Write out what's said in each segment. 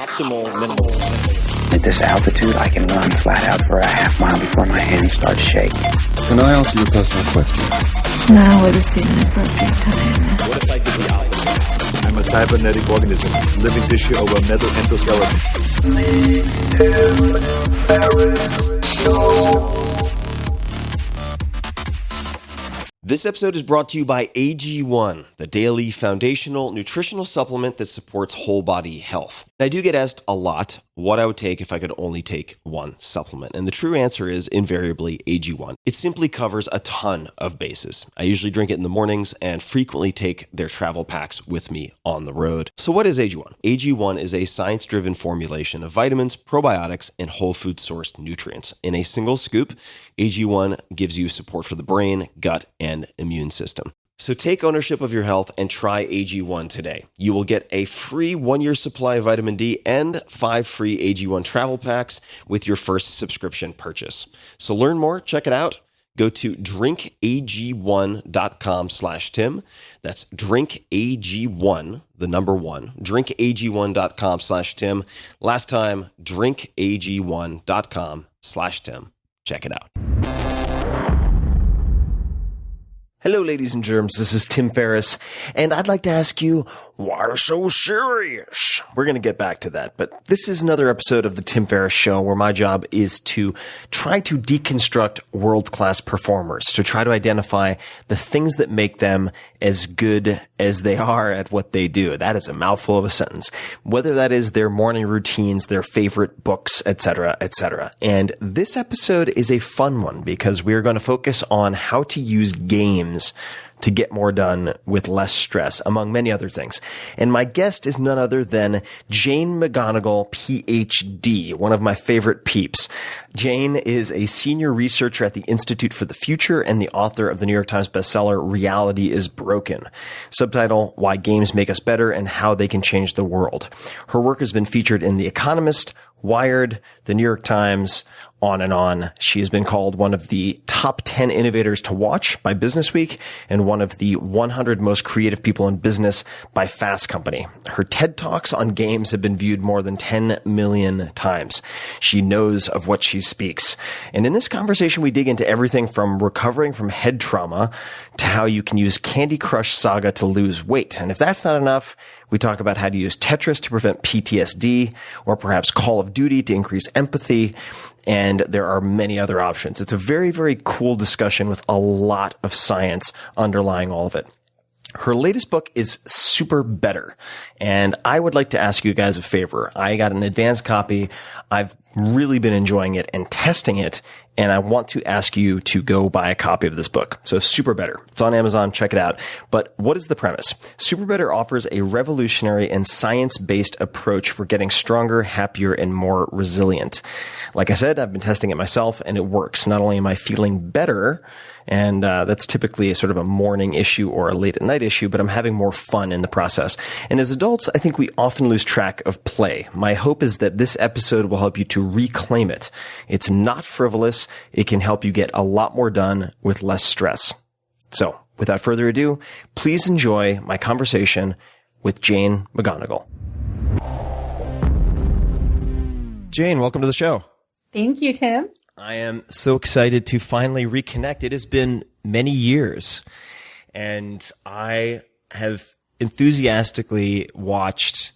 optimal minimal. At this altitude, I can run flat out for a half mile before my hands start shaking. Can I ask you a personal question? Now would seem an appropriate time. What if I did the opposite? I'm a cybernetic organism, living tissue over metal endoskeleton. This episode is brought to you by AG1, the daily foundational nutritional supplement that supports whole body health. I do get asked a lot what I would take if I could only take one supplement. And the true answer is invariably AG1. It simply covers a ton of bases. I usually drink it in the mornings and frequently take their travel packs with me on the road. So what is AG1? AG1 is a science-driven formulation of vitamins, probiotics, and whole food sourced nutrients. In a single scoop, AG1 gives you support for the brain, gut, and immune system. So take ownership of your health and try AG1 today. You will get a free 1-year supply of vitamin D and 5 free AG1 travel packs with your first subscription purchase. So learn more, check it out. Go to drinkag1.com/Tim. That's drinkag1, the number 1, drinkag1.com/Tim. Last time, drinkag1.com/Tim. Check it out. Hello, ladies and germs. This is Tim Ferriss, and I'd like to ask you, why so serious? We're going to get back to that, but this is another episode of the Tim Ferriss Show where my job is to try to deconstruct world-class performers, to try to identify the things that make them as good as they are at what they do. That is a mouthful of a sentence. Whether that is their morning routines, their favorite books, etc., etc. And this episode is a fun one because we're going to focus on how to use games to get more done with less stress, among many other things. And my guest is none other than Jane McGonigal, PhD, one of my favorite peeps. Jane is a senior researcher at the Institute for the Future and the author of the New York Times bestseller, Reality is Broken. Subtitle, Why Games Make Us Better and How They Can Change the World. Her work has been featured in The Economist, Wired, the New York Times, on and on. She has been called one of the top 10 innovators to watch by Businessweek and one of the 100 most creative people in business by Fast Company. Her TED Talks on games have been viewed more than 10 million times. She knows of what she speaks. And in this conversation, we dig into everything from recovering from head trauma to how you can use Candy Crush Saga to lose weight. And if that's not enough, we talk about how to use Tetris to prevent PTSD, or perhaps Call of Duty to increase empathy, and there are many other options. It's a very, very cool discussion with a lot of science underlying all of it. Her latest book is Super Better, and I would like to ask you guys a favor. I got an advanced copy. I've really been enjoying it and testing it, and I want to ask you to go buy a copy of this book. So Super Better. It's on Amazon. Check it out. But what is the premise? Super Better offers a revolutionary and science-based approach for getting stronger, happier, and more resilient. Like I said, I've been testing it myself, and it works. Not only am I feeling better, and that's typically a sort of a morning issue or a late at night issue, but I'm having more fun in the process. And as adults, I think we often lose track of play. My hope is that this episode will help you to reclaim it. It's not frivolous. It can help you get a lot more done with less stress. So, without further ado, please enjoy my conversation with Jane McGonigal. Jane, welcome to the show. Thank you, Tim. I am so excited to finally reconnect. It has been many years, and I have enthusiastically watched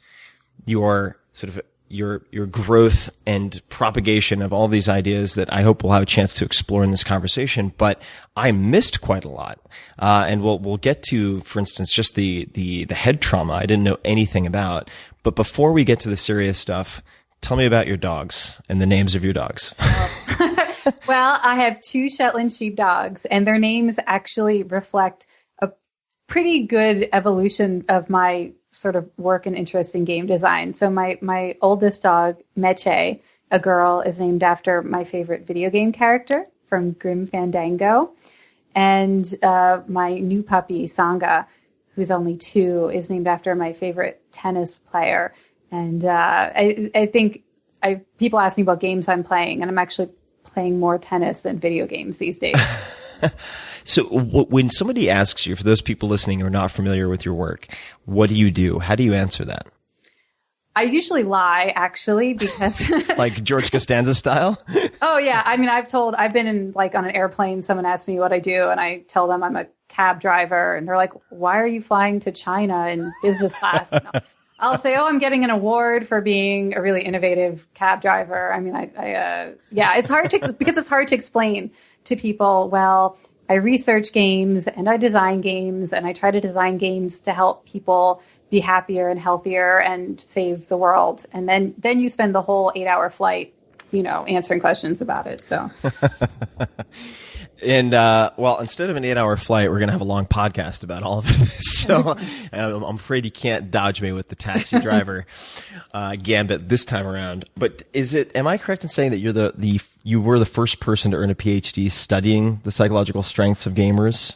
your sort of your growth and propagation of all these ideas that I hope we'll have a chance to explore in this conversation. But I missed quite a lot, and we'll get to, for instance, just the head trauma I didn't know anything about. But before we get to the serious stuff, tell me about your dogs and the names of your dogs. Well, I have 2 Shetland sheepdogs, and their names actually reflect a pretty good evolution of my sort of work and interest in game design. So my oldest dog, Meche, a girl, is named after my favorite video game character from Grim Fandango. And my new puppy, Sangha, who's only 2, is named after my favorite tennis player. And I think people ask me about games I'm playing, and I'm actually playing more tennis than video games these days. So when somebody asks you, for those people listening who are not familiar with your work, what do you do? How do you answer that? I usually lie, actually, because Like George Costanza style? oh yeah, I mean, I've been in like on an airplane. Someone asks me what I do, and I tell them I'm a cab driver, and they're like, "Why are you flying to China in business class?" And I'll say, "Oh, I'm getting an award for being a really innovative cab driver." I mean, yeah, it's hard to because it's hard to explain to people. Well, I research games and I design games, and I try to design games to help people be happier and healthier and save the world. And then you spend the whole 8-hour flight, answering questions about it. So, And, well, instead of an 8-hour flight, we're going to have a long podcast about all of it. So I'm afraid you can't dodge me with the taxi driver, gambit this time around. But am I correct in saying that you were the first person to earn a PhD studying the psychological strengths of gamers?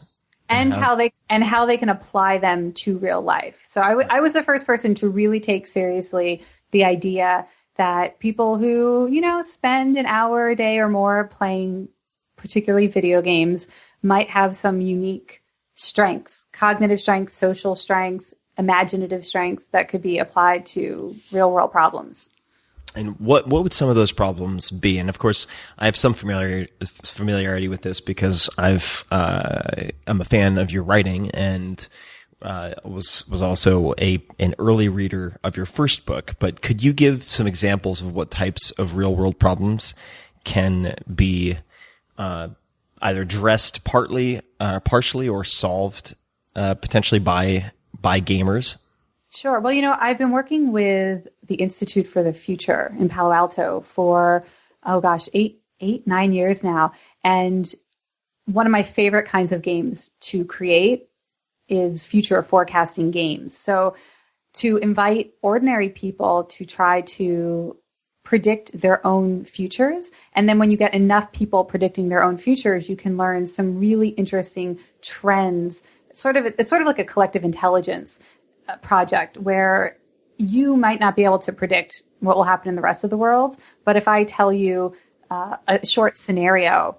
And how they can apply them to real life. So I was the first person to really take seriously the idea that people who, spend an hour a day or more playing particularly video games might have some unique strengths, cognitive strengths, social strengths, imaginative strengths that could be applied to real world problems. And what would some of those problems be? And of course, I have some familiarity with this because I'm a fan of your writing and was also an early reader of your first book. But could you give some examples of what types of real world problems can be either addressed partially or solved potentially by gamers? Sure. Well, I've been working with the Institute for the Future in Palo Alto for, 9 years now. And one of my favorite kinds of games to create is future forecasting games. So to invite ordinary people to try to predict their own futures. And then when you get enough people predicting their own futures, you can learn some really interesting trends. It's sort of like a collective intelligence project where you might not be able to predict what will happen in the rest of the world. But if I tell you a short scenario,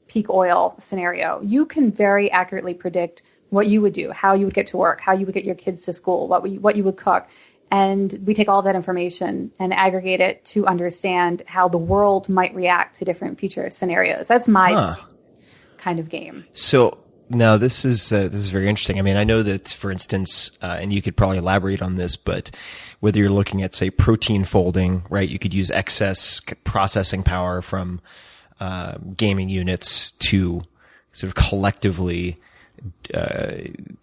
peak oil scenario, you can very accurately predict what you would do, how you would get to work, how you would get your kids to school, what you would cook. And we take all that information and aggregate it to understand how the world might react to different future scenarios. That's my kind of game. So now this is very interesting. I mean, I know that, for instance, and you could probably elaborate on this, but whether you're looking at, say, protein folding, right? You could use excess processing power from gaming units to sort of collectively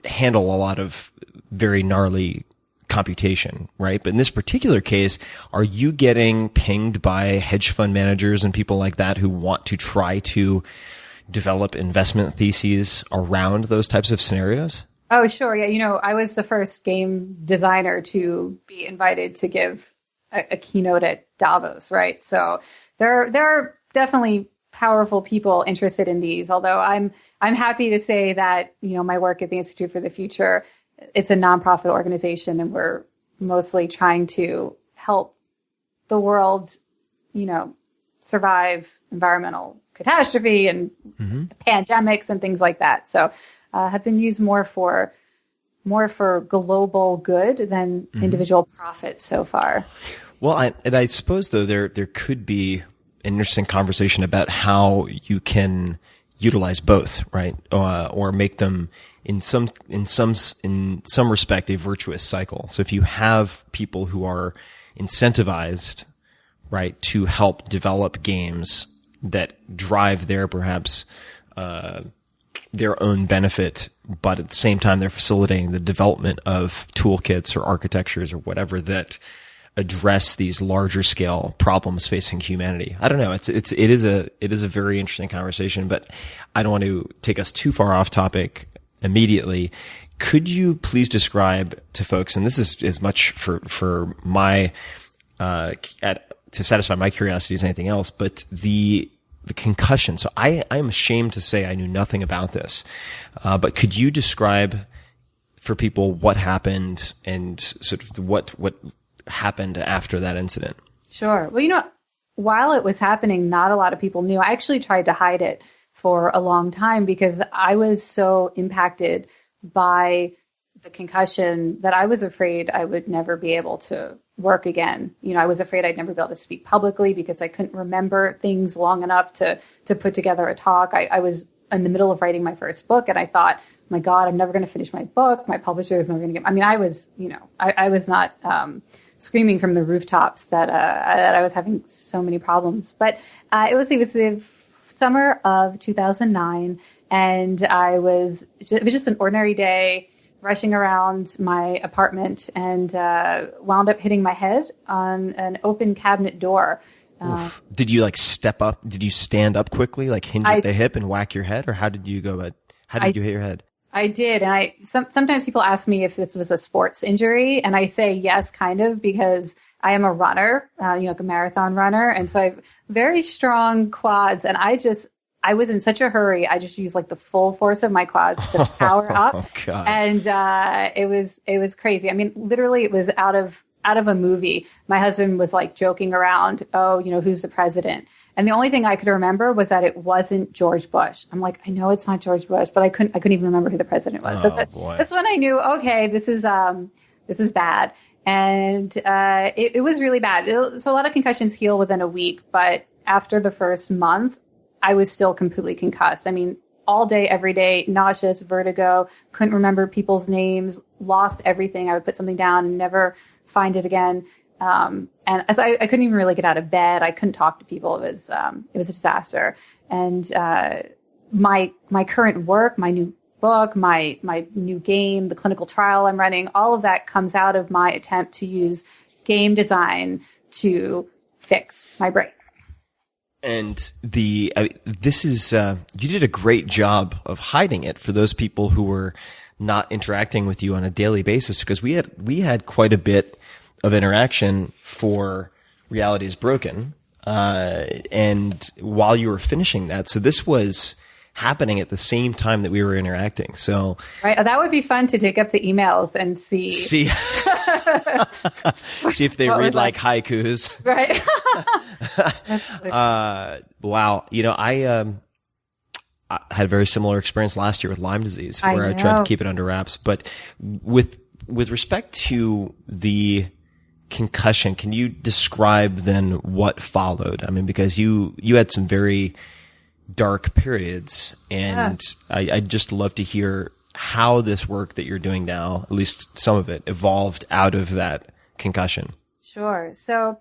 handle a lot of very gnarly computation, right? But in this particular case, are you getting pinged by hedge fund managers and people like that who want to try to develop investment theses around those types of scenarios? Oh, sure. Yeah. I was the first game designer to be invited to give a keynote at Davos, right? So there are definitely powerful people interested in these, although I'm happy to say that, my work at the Institute for the Future, it's a nonprofit organization, and we're mostly trying to help the world, survive environmental catastrophe and pandemics and things like that. So have been used more for global good than individual profit so far. Well, I suppose though there could be an interesting conversation about how you can utilize both, right? Or make them in some respect a virtuous cycle. So if you have people who are incentivized, right, to help develop games that drive their perhaps their own benefit, but at the same time they're facilitating the development of toolkits or architectures or whatever that address these larger scale problems facing humanity. I don't know. It is a very interesting conversation, but I don't want to take us too far off topic immediately. Could you please describe to folks, and this is as much for my to satisfy my curiosity as anything else, but the concussion. So I'm ashamed to say I knew nothing about this, but could you describe for people what happened and sort of what happened after that incident? Sure. Well, while it was happening, not a lot of people knew. I actually tried to hide it for a long time because I was so impacted by the concussion that I was afraid I would never be able to work again. I was afraid I'd never be able to speak publicly because I couldn't remember things long enough to put together a talk. I was in the middle of writing my first book, and I thought, my God, I'm never going to finish my book. My publisher is never going to get. I was, I was not screaming from the rooftops that I was having so many problems. But it was the summer of 2009, and it was just an ordinary day, rushing around my apartment, and wound up hitting my head on an open cabinet door. Did you step up? Did you stand up quickly, hinge at the hip and whack your head, or how did you go about? How did you hit your head? I did, and sometimes people ask me if this was a sports injury, and I say yes, kind of, because I am a runner, a marathon runner, and so I have very strong quads, and I was in such a hurry. I just used the full force of my quads to power up. Oh, God. And it was crazy. Literally it was out of a movie. My husband was joking around, oh, who's the president? And the only thing I could remember was that it wasn't George Bush. I'm like, I know it's not George Bush, but I couldn't even remember who the president was. That's when I knew, okay, this is bad. And it was really bad. So a lot of concussions heal within a week, but after the first month, I was still completely concussed. All day, every day, nauseous, vertigo, couldn't remember people's names, lost everything. I would put something down and never find it again. And as I couldn't even really get out of bed. I couldn't talk to people. It was a disaster. And my current work, my new book, my new game, the clinical trial I'm running, all of that comes out of my attempt to use game design to fix my brain. And this is you did a great job of hiding it for those people who were not interacting with you on a daily basis, because we had quite a bit of interaction for Reality is Broken, and while you were finishing that, so this was happening at the same time that we were interacting. So right, that would be fun to dig up the emails and see see if they read haikus, right? Wow, I had a very similar experience last year with Lyme disease, where I tried to keep it under wraps. But with respect to the concussion, can you describe then what followed? Because you had some very dark periods, and I'd just love to hear how this work that you're doing now, at least some of it, evolved out of that concussion. Sure. So,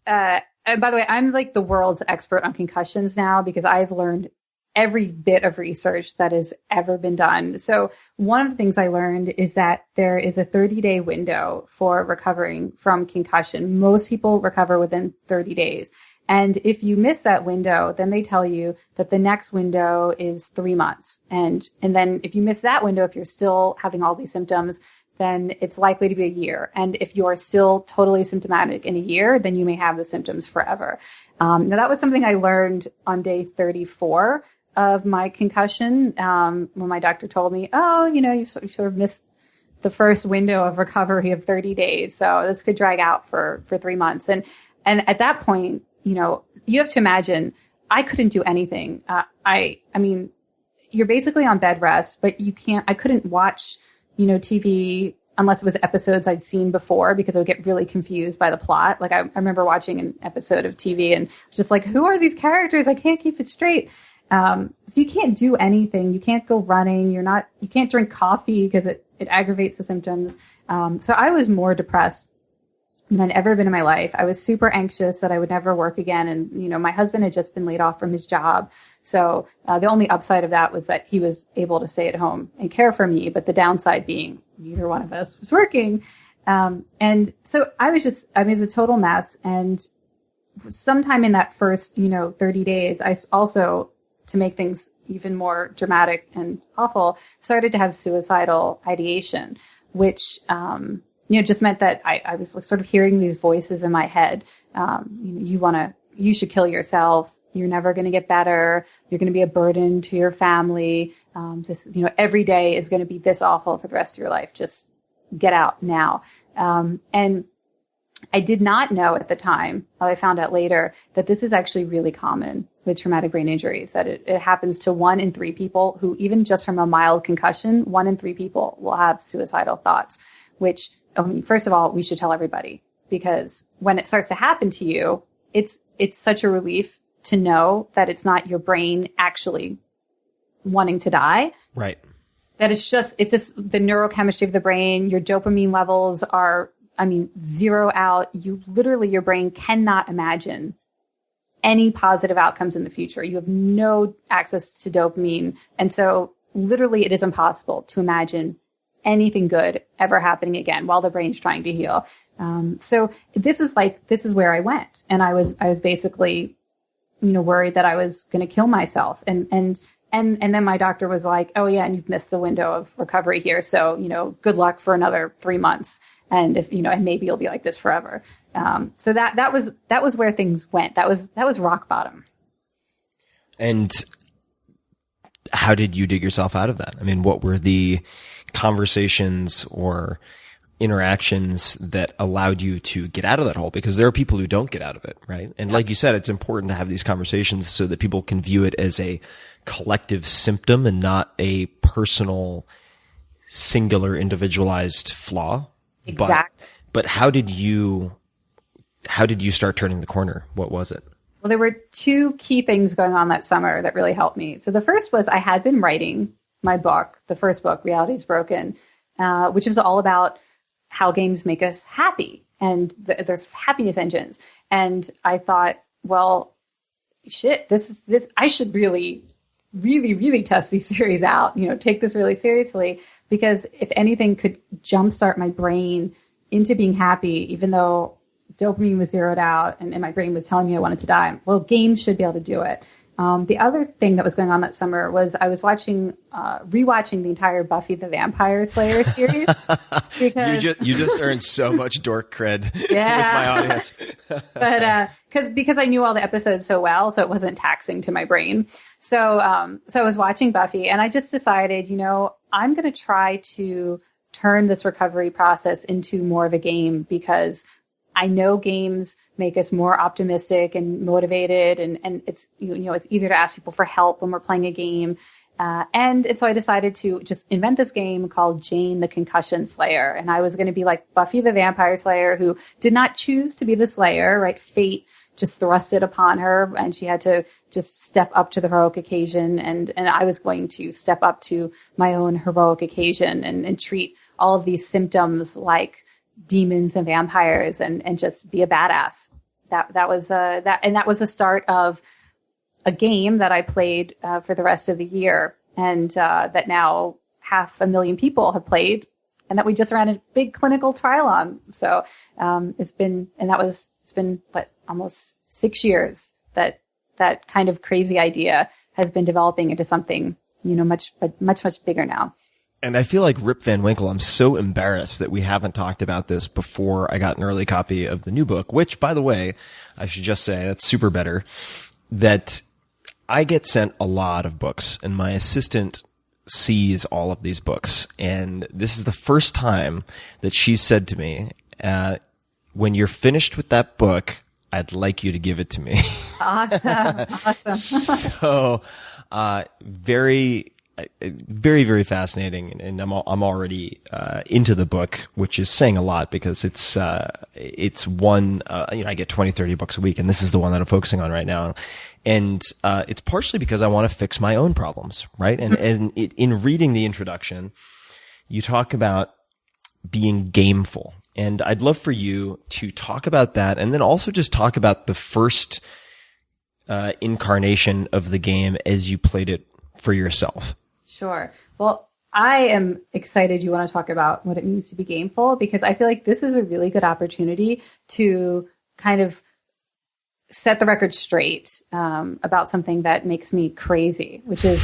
and by the way, I'm the world's expert on concussions now, because I've learned every bit of research that has ever been done. So one of the things I learned is that there is a 30-day window for recovering from concussion. Most people recover within 30 days. And if you miss that window, then they tell you that the next window is 3 months. And then if you miss that window, if you're still having all these symptoms, then it's likely to be a year. And if you're still totally symptomatic in a year, then you may have the symptoms forever. Now that was something I learned on day 34 of my concussion, when my doctor told me, oh, you sort of missed the first window of recovery of 30 days. So this could drag out for 3 months. And at that point, you have to imagine I couldn't do anything. You're basically on bed rest, but I couldn't watch, TV unless it was episodes I'd seen before, because I would get really confused by the plot. I remember watching an episode of TV and just who are these characters? I can't keep it straight. So you can't do anything. You can't go running. You can't drink coffee because it aggravates the symptoms. So I was more depressed than I'd ever been in my life. I was super anxious that I would never work again. And, my husband had just been laid off from his job. So the only upside of that was that he was able to stay at home and care for me. But the downside being neither one of us was working. And so I was a total mess. And sometime in that first, 30 days, I also, to make things even more dramatic and awful, started to have suicidal ideation, which, just meant that I was sort of hearing these voices in my head. You should kill yourself. You're never going to get better. You're going to be a burden to your family. Every day is going to be this awful for the rest of your life. Just get out now. And I did not know at the time, I found out later, that this is actually really common with traumatic brain injuries, that it happens to 1 in 3 people who, even just from a mild concussion, 1 in 3 people will have suicidal thoughts, which, first of all, we should tell everybody. because when it starts to happen to you, it's such a relief to know that it's not your brain actually wanting to die. Right. That it's just the neurochemistry of the brain. Your dopamine levels are, zero out. Your brain cannot imagine any positive outcomes in the future. You have no access to dopamine. And so literally it is impossible to imagine anything good ever happening again while the brain's trying to heal. So this is where I went. And I was basically, worried that I was going to kill myself. And then my doctor was like, oh yeah, and you've missed the window of recovery here. So, good luck for another 3 months. And if, and maybe you'll be like this forever. So that was where things went. That was rock bottom. And how did you dig yourself out of that? I mean, what were the conversations or interactions that allowed you to get out of that hole? Because there are people who don't get out of it, right? And like you said, it's important to have these conversations so that people can view it as a collective symptom and not a personal, singular, individualized flaw. Exactly. But how did you start turning the corner? What was it? Well, there were two key things going on that summer that really helped me. So the first was I had been writing my book, the first book, Reality's Broken, which was all about how games make us happy. And there's happiness engines. And I thought, well, shit, this I should really, really, really test these series out, take this really seriously, because if anything could jumpstart my brain into being happy, even though dopamine was zeroed out and my brain was telling me I wanted to die, well, games should be able to do it. The other thing that was going on that summer was I was rewatching the entire Buffy the Vampire Slayer series. Because you just earned so much dork cred with my audience. But because I knew all the episodes so well, so it wasn't taxing to my brain. So I was watching Buffy, and I just decided, I'm going to try to turn this recovery process into more of a game, because I know games make us more optimistic and motivated, and it's, it's easier to ask people for help when we're playing a game. And so I decided to just invent this game called Jane the Concussion Slayer. And I was going to be like Buffy the Vampire Slayer, who did not choose to be the Slayer, right? Fate just thrust it upon her, and she had to just step up to the heroic occasion. And I was going to step up to my own heroic occasion and treat all of these symptoms like demons and vampires, and just be a badass. That was the start of a game that I played for the rest of the year, and that now 500,000 people have played, and that we just ran a big clinical trial on. So it's been almost 6 years that kind of crazy idea has been developing into something much bigger now. And I feel like Rip Van Winkle, I'm so embarrassed that we haven't talked about this before I got an early copy of the new book, which, by the way, I should just say, that's super better, that I get sent a lot of books, and my assistant sees all of these books. And this is the first time that she's said to me, when you're finished with that book, I'd like you to give it to me. Awesome. So, very, very fascinating, and I'm already into the book, which is saying a lot, because it's one, I get 20, 30 books a week, and this is the one that I'm focusing on right now. And it's partially because I want to fix my own problems, right? And in reading the introduction, you talk about being gameful, and I'd love for you to talk about that, and then also just talk about the first incarnation of the game as you played it for yourself. Sure. Well, I am excited you want to talk about what it means to be gameful, because I feel like this is a really good opportunity to kind of set the record straight about something that makes me crazy, which is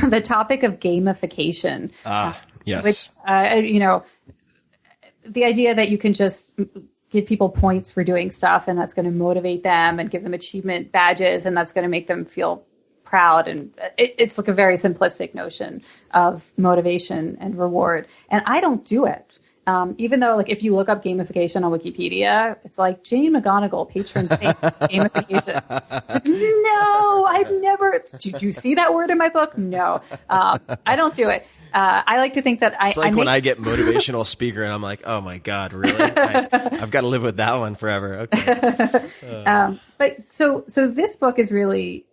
the topic of gamification. Yes. Which, the idea that you can just give people points for doing stuff, and that's going to motivate them and give them achievement badges, and that's going to make them feel proud. And it's like a very simplistic notion of motivation and reward. And I don't do it. Even though, like, if you look up gamification on Wikipedia, it's like Jane McGonigal, patron saint of gamification. No, I've never. Did you see that word in my book? No, I don't do it. I like to think that It's like when I get motivational speaker and I'm like, oh my God, really? I've got to live with that one forever. Okay. But so this book is really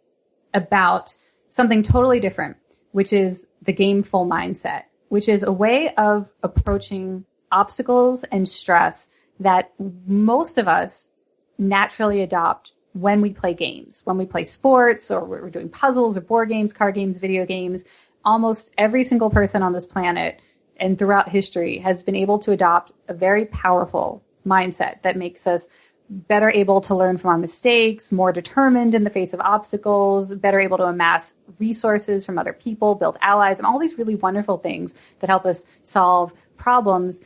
about something totally different, which is the gameful mindset, which is a way of approaching obstacles and stress that most of us naturally adopt when we play games, when we play sports, or we're doing puzzles or board games, card games, video games. Almost every single person on this planet and throughout history has been able to adopt a very powerful mindset that makes us better able to learn from our mistakes, more determined in the face of obstacles, better able to amass resources from other people, build allies, and all these really wonderful things that help us solve problems.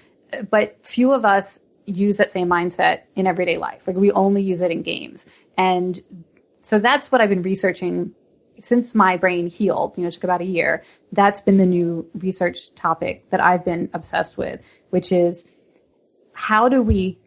But few of us use that same mindset in everyday life. Like we only use it in games. And so that's what I've been researching since my brain healed, it took about a year. That's been the new research topic that I've been obsessed with, which is how do we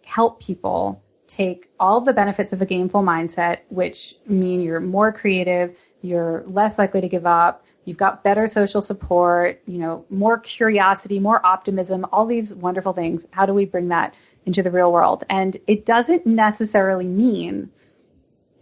help people take all the benefits of a gameful mindset, which mean you're more creative, you're less likely to give up, you've got better social support, more curiosity, more optimism, all these wonderful things. How do we bring that into the real world? And it doesn't necessarily mean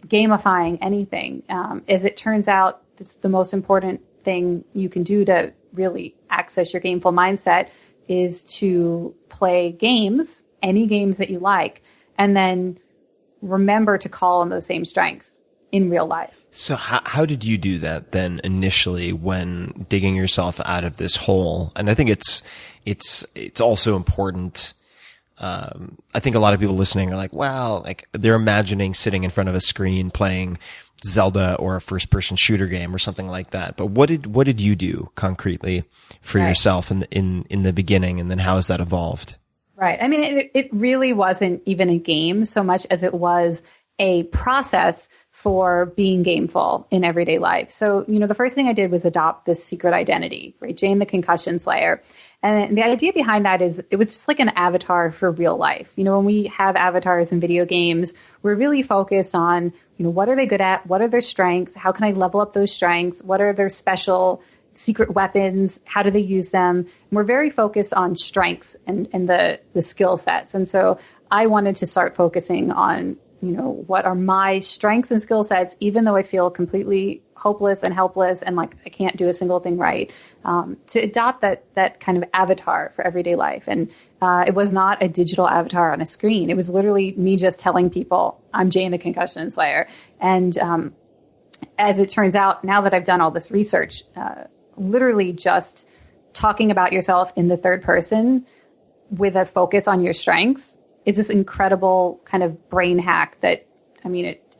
gamifying anything. As it turns out, it's the most important thing you can do to really access your gameful mindset is to play games, any games that you like, and then remember to call on those same strengths in real life. So how did you do that then initially when digging yourself out of this hole? And I think it's also important. I think a lot of people listening are like, well, like they're imagining sitting in front of a screen playing Zelda or a first person shooter game or something like that. But what did you do concretely for yourself in the beginning? And then how has that evolved? Right. I mean, it really wasn't even a game so much as it was a process for being gameful in everyday life. So, the first thing I did was adopt this secret identity, right? Jane the Concussion Slayer. And the idea behind that is it was just like an avatar for real life. When we have avatars in video games, we're really focused on, what are they good at? What are their strengths? How can I level up those strengths? What are their special secret weapons? How do they use them? And we're very focused on strengths and the skill sets. And so I wanted to start focusing on, what are my strengths and skill sets, even though I feel completely hopeless and helpless and like I can't do a single thing right, to adopt that kind of avatar for everyday life. And it was not a digital avatar on a screen. It was literally me just telling people, I'm Jane the Concussion Slayer. And as it turns out, now that I've done all this research, literally just talking about yourself in the third person with a focus on your strengths is this incredible kind of brain hack that,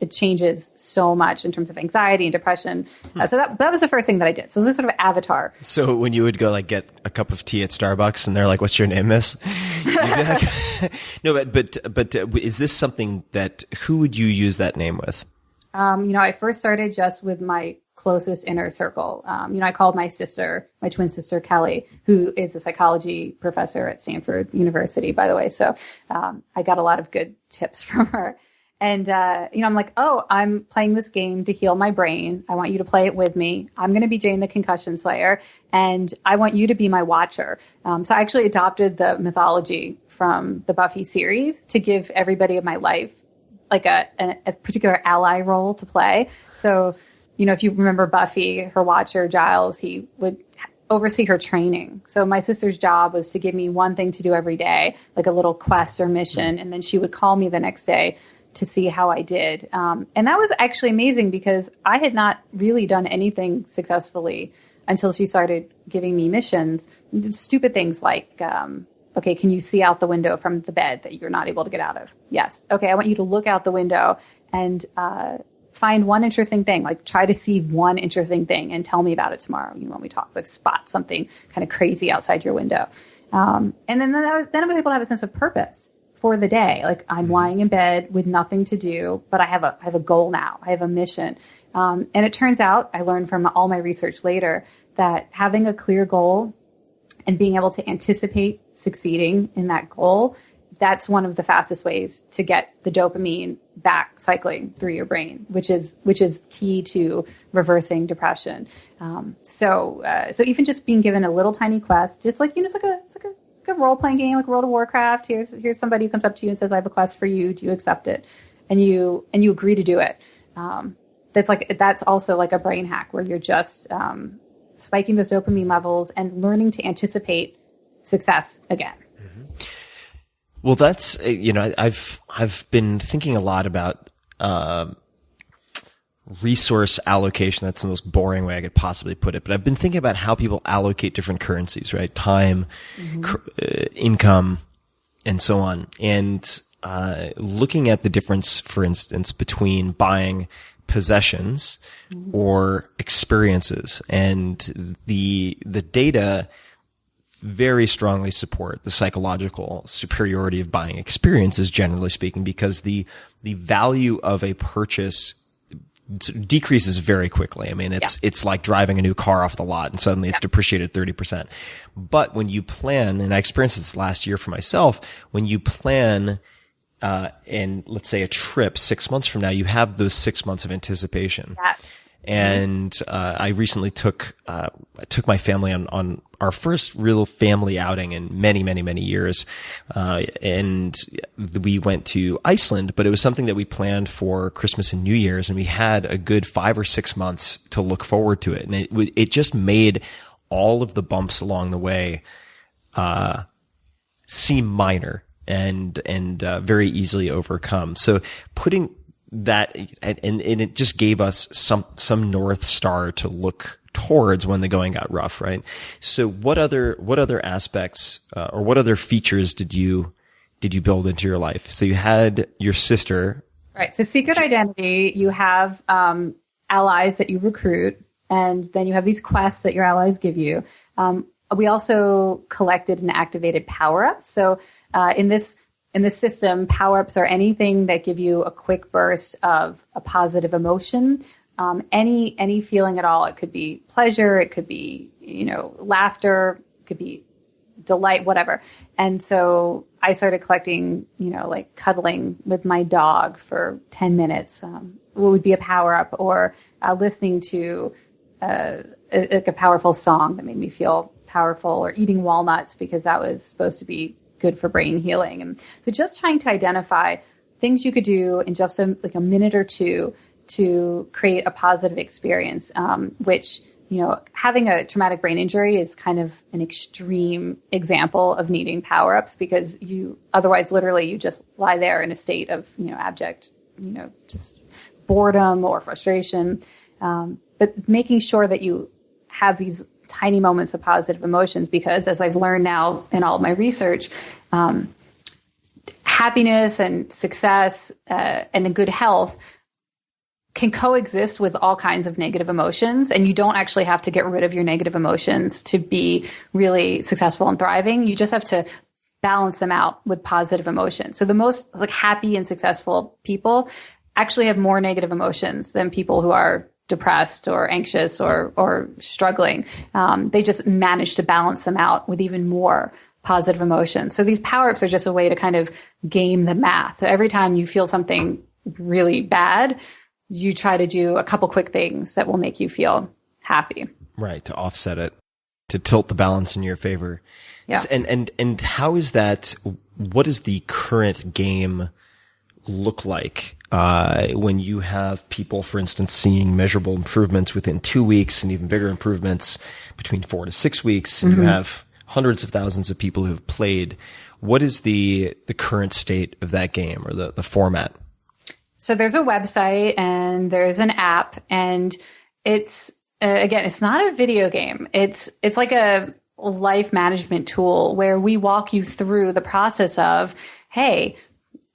it changes so much in terms of anxiety and depression. So that was the first thing that I did. So this is sort of avatar. So when you would go like get a cup of tea at Starbucks and they're like, what's your name, miss? You'd be like, no, but is this something that, who would you use that name with? I first started just with my closest inner circle. I called my sister, my twin sister, Kelly, who is a psychology professor at Stanford University, by the way. So, I got a lot of good tips from her. And, I'm like, oh, I'm playing this game to heal my brain. I want you to play it with me. I'm going to be Jane the Concussion Slayer, and I want you to be my watcher. So I actually adopted the mythology from the Buffy series to give everybody in my life like a particular ally role to play. So, if you remember Buffy, her watcher, Giles, he would oversee her training. So my sister's job was to give me one thing to do every day, like a little quest or mission. And then she would call me the next day to see how I did. And that was actually amazing because I had not really done anything successfully until she started giving me missions. Stupid things like, okay, can you see out the window from the bed that you're not able to get out of? Yes. Okay, I want you to look out the window and find one interesting thing, like try to see one interesting thing and tell me about it tomorrow, when we talk, like spot something kind of crazy outside your window. And then I was able to have a sense of purpose for the day. Like I'm lying in bed with nothing to do, but I have a goal now. I have a mission. And it turns out, I learned from all my research later, that having a clear goal and being able to anticipate succeeding in that goal that's one of the fastest ways to get the dopamine back cycling through your brain, which is key to reversing depression. So even just being given a little tiny quest, just like, it's like a role playing game, like World of Warcraft. Here's somebody who comes up to you and says, "I have a quest for you. Do you accept it?" And you agree to do it. That's also like a brain hack where you're just spiking those dopamine levels and learning to anticipate success again. Well, that's, I've been thinking a lot about resource allocation. That's the most boring way I could possibly put it. But I've been thinking about how people allocate different currencies, right? Time, income, and so on. And looking at the difference, for instance, between buying possessions or experiences, and the data very strongly support the psychological superiority of buying experiences, generally speaking, because the value of a purchase decreases very quickly. I mean, it's like driving a new car off the lot and suddenly it's depreciated 30%. But when you plan, and I experienced this last year for myself, when you plan, and let's say a trip 6 months from now, you have those 6 months of anticipation. Yes. And I recently took my family on our first real family outing in many, many, many years. And we went to Iceland, but it was something that we planned for Christmas and New Year's, and we had a good 5 or 6 months to look forward to it. And it just made all of the bumps along the way seem minor and very easily overcome. So putting that, and it just gave us some North Star to look towards when the going got rough, right? So what other aspects, or what other features did you build into your life? So you had your sister. Right. So secret identity, you have, allies that you recruit, and then you have these quests that your allies give you. We also collected and activated power-ups. So, in this system, power-ups are anything that give you a quick burst of a positive emotion, any feeling at all. It could be pleasure, it could be, laughter, it could be delight, whatever. And so I started collecting, like cuddling with my dog for 10 minutes, what would be a power-up, or listening to a powerful song that made me feel powerful, or eating walnuts because that was supposed to be good for brain healing. And so just trying to identify things you could do in just a minute or two to create a positive experience, which, having a traumatic brain injury is kind of an extreme example of needing power-ups, because otherwise literally you just lie there in a state of, abject, just boredom or frustration. But making sure that you have these tiny moments of positive emotions, because as I've learned now in all of my research, happiness and success and a good health can coexist with all kinds of negative emotions. And you don't actually have to get rid of your negative emotions to be really successful and thriving. You just have to balance them out with positive emotions. So the most happy and successful people actually have more negative emotions than people who are depressed or anxious or struggling. They just manage to balance them out with even more positive emotions. So these power-ups are just a way to kind of game the math. So every time you feel something really bad, you try to do a couple quick things that will make you feel happy. Right. To offset it, to tilt the balance in your favor. Yeah. And how is that, what does the current game look like when you have people, for instance, seeing measurable improvements within 2 weeks and even bigger improvements between 4 to 6 weeks, and you have hundreds of thousands of people who have played? What is the current state of that game, or the format? So there's a website and there's an app, and it's again, it's not a video game. It's like a life management tool where we walk you through the process of, hey,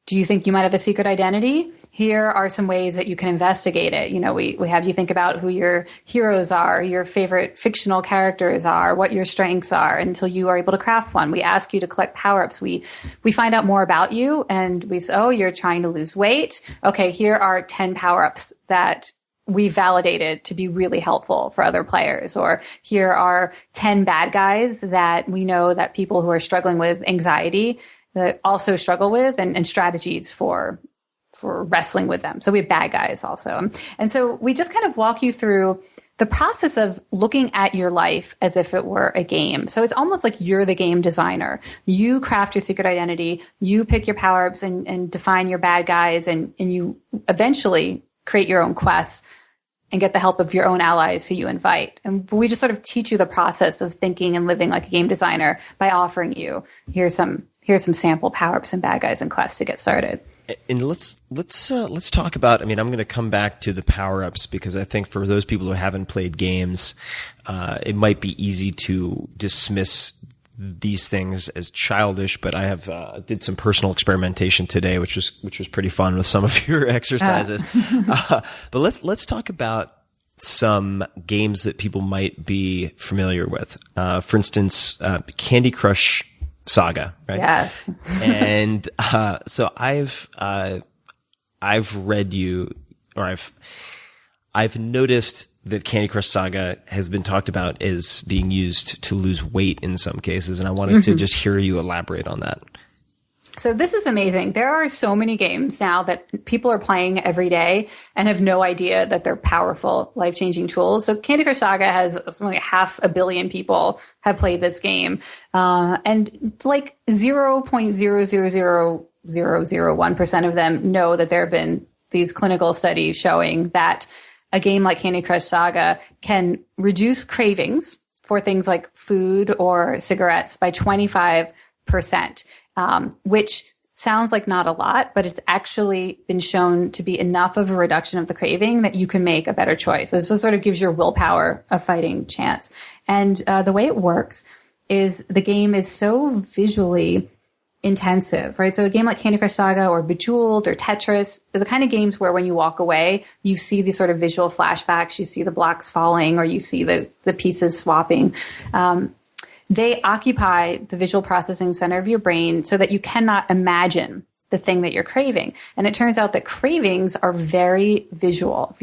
do you think you might have a secret identity? Here are some ways that you can investigate it. We have you think about who your heroes are, your favorite fictional characters are, what your strengths are, until you are able to craft one. We ask you to collect power-ups. We find out more about you, and we say, oh, you're trying to lose weight. Okay, here are 10 power-ups that we validated to be really helpful for other players. Or here are 10 bad guys that we know that people who are struggling with anxiety that also struggle with, and strategies for wrestling with them. So we have bad guys also. And so we just kind of walk you through the process of looking at your life as if it were a game. So it's almost like you're the game designer. You craft your secret identity, you pick your power-ups and define your bad guys, and you eventually create your own quests and get the help of your own allies who you invite. And we just sort of teach you the process of thinking and living like a game designer by offering you, here's some sample power-ups and bad guys and quests to get started. And let's talk about. I mean, I'm going to come back to the power-ups because I think for those people who haven't played games, it might be easy to dismiss these things as childish. But I have did some personal experimentation today, which was pretty fun with some of your exercises. But let's talk about some games that people might be familiar with. For instance, Candy Crush Saga, right? Yes. And so I've read you, or I've noticed that Candy Crush Saga has been talked about as being used to lose weight in some cases, and I wanted to just hear you elaborate on that. So this is amazing. There are so many games now that people are playing every day and have no idea that they're powerful, life-changing tools. So Candy Crush Saga has something like 500 million people have played this game. And like 0.0000001% of them know that there have been these clinical studies showing that a game like Candy Crush Saga can reduce cravings for things like food or cigarettes by 25%. Which sounds like not a lot, but it's actually been shown to be enough of a reduction of the craving that you can make a better choice. So this sort of gives your willpower a fighting chance. And the way it works is the game is so visually intensive, right? So a game like Candy Crush Saga or Bejeweled or Tetris are the kind of games where when you walk away, you see these sort of visual flashbacks, you see the blocks falling, or you see the pieces swapping. They occupy the visual processing center of your brain so that you cannot imagine the thing that you're craving. And it turns out that cravings are very visual.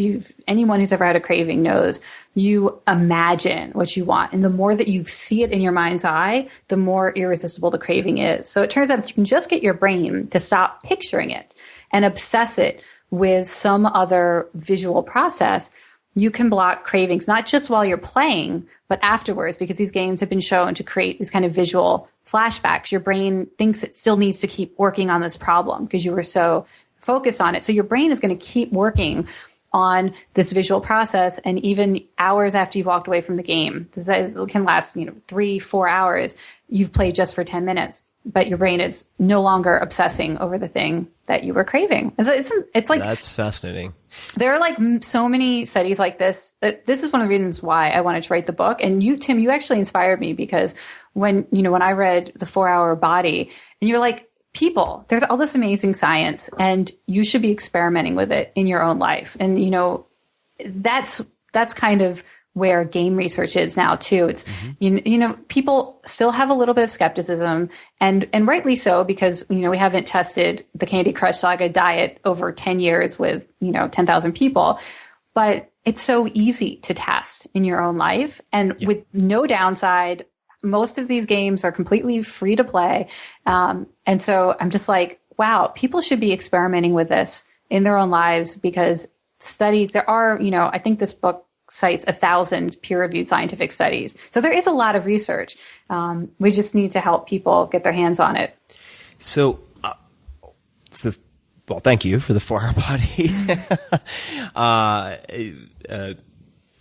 Anyone who's ever had a craving knows you imagine what you want. And the more that you see it in your mind's eye, the more irresistible the craving is. So it turns out that you can just get your brain to stop picturing it and obsess it with some other visual process. You can block cravings, not just while you're playing, but afterwards, because these games have been shown to create these kind of visual flashbacks. Your brain thinks it still needs to keep working on this problem because you were so focused on it. So your brain is going to keep working on this visual process. And even hours after you've walked away from the game, this can last, 3-4 hours. You've played just for 10 minutes, but your brain is no longer obsessing over the thing that you were craving. And so it's like, that's fascinating. There are like so many studies like this. This is one of the reasons why I wanted to write the book. And you, Tim, you actually inspired me because when I read The 4-Hour Body and you're like, people, there's all this amazing science and you should be experimenting with it in your own life. And, that's kind of where game research is now too. It's, people still have a little bit of skepticism and rightly so, because, we haven't tested the Candy Crush Saga diet over 10 years with, 10,000 people, but it's so easy to test in your own life and with no downside. Most of these games are completely free to play. And so I'm just like, wow, people should be experimenting with this in their own lives because studies, there are, I think this book cites 1,000 peer-reviewed scientific studies. So there is a lot of research. We just need to help people get their hands on it. So, well, thank you for the 4-Hour Body.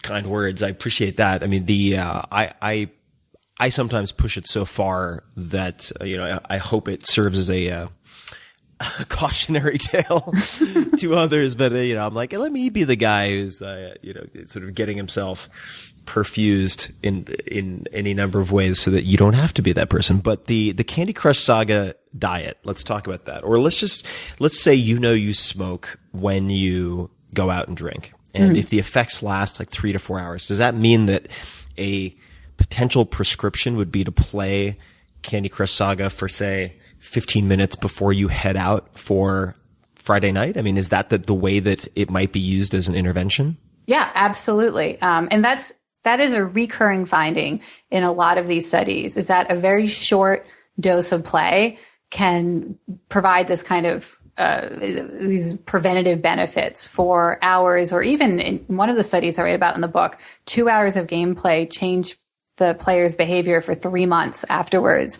Kind words. I appreciate that. I mean, I sometimes push it so far that, I hope it serves as a cautionary tale to others, but I'm like, let me be the guy who's sort of getting himself perfused in any number of ways so that you don't have to be that person. But the Candy Crush Saga diet, let's talk about that. Or let's say you smoke when you go out and drink, and if the effects last like 3 to 4 hours, does that mean that a potential prescription would be to play Candy Crush Saga for, say, 15 minutes before you head out for Friday night? I mean, is that the way that it might be used as an intervention? Yeah, absolutely. And that is a recurring finding in a lot of these studies, is that a very short dose of play can provide this kind of these preventative benefits for hours, or even in one of the studies I write about in the book, 2 hours of gameplay change the player's behavior for 3 months afterwards.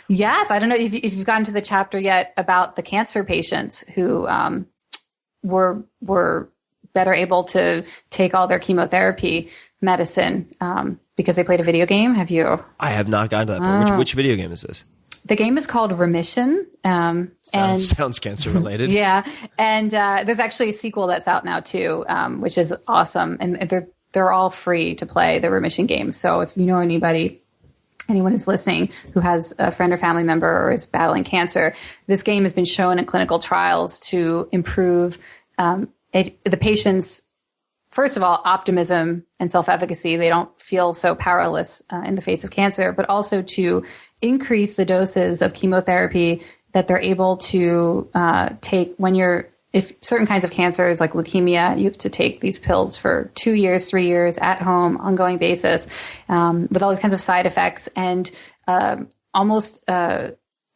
Yes, I don't know if you've gotten to the chapter yet about the cancer patients who were better able to take all their chemotherapy medicine because they played a video game. Have you? I have not gotten to that point. Which video game is this? The game is called Remission. Sounds cancer related. Yeah. And there's actually a sequel that's out now too, which is awesome. And they're all free to play, the Remission games. So if you know anyone who's listening who has a friend or family member or is battling cancer, this game has been shown in clinical trials to improve the patient's, first of all, optimism and self-efficacy. They don't feel so powerless in the face of cancer, but also to increase the doses of chemotherapy that they're able to take if certain kinds of cancers like leukemia, you have to take these pills for 2 years, 3 years at home, ongoing basis, with all these kinds of side effects. And almost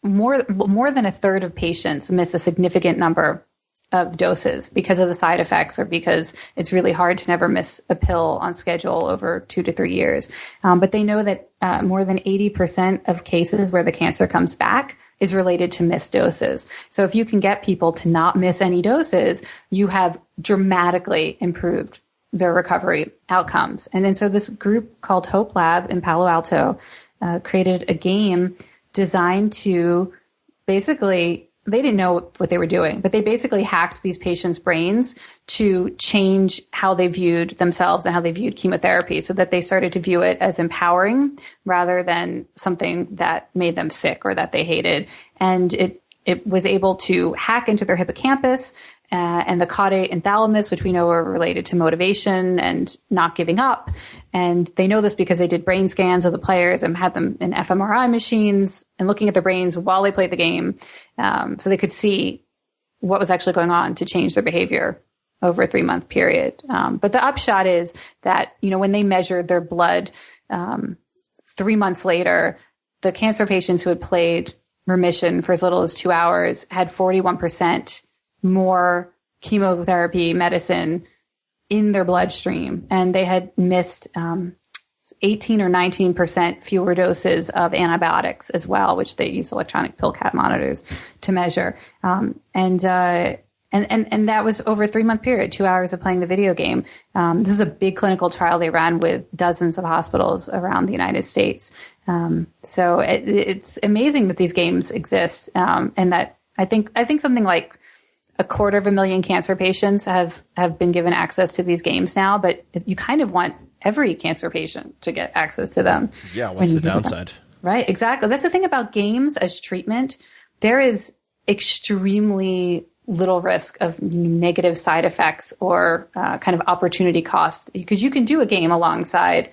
more than a third of patients miss a significant number of doses because of the side effects, or because it's really hard to never miss a pill on schedule over 2 to 3 years. But they know that more than 80% of cases where the cancer comes back is related to missed doses. So if you can get people to not miss any doses, you have dramatically improved their recovery outcomes. And then so this group called Hope Lab in Palo Alto created a game designed to basically, they didn't know what they were doing, but they basically hacked these patients' brains to change how they viewed themselves and how they viewed chemotherapy, so that they started to view it as empowering rather than something that made them sick or that they hated. And it was able to hack into their hippocampus and the caudate and thalamus, which we know are related to motivation and not giving up. And they know this because they did brain scans of the players and had them in fMRI machines and looking at their brains while they played the game. So they could see what was actually going on to change their behavior over a 3-month period. But the upshot is that, when they measured their blood 3 months later, the cancer patients who had played Remission for as little as 2 hours had 41% more chemotherapy medicine in their bloodstream, and they had missed 18 or 19% fewer doses of antibiotics as well, which they use electronic pill cap monitors to measure. And that was over a 3-month period, 2 hours of playing the video game. This is a big clinical trial they ran with dozens of hospitals around the United States. So it's amazing that these games exist, and that I think something like 250,000 cancer patients have been given access to these games now, but you kind of want every cancer patient to get access to them. Yeah, what's the downside? Right, exactly. That's the thing about games as treatment. There is extremely little risk of negative side effects or kind of opportunity cost, because you can do a game alongside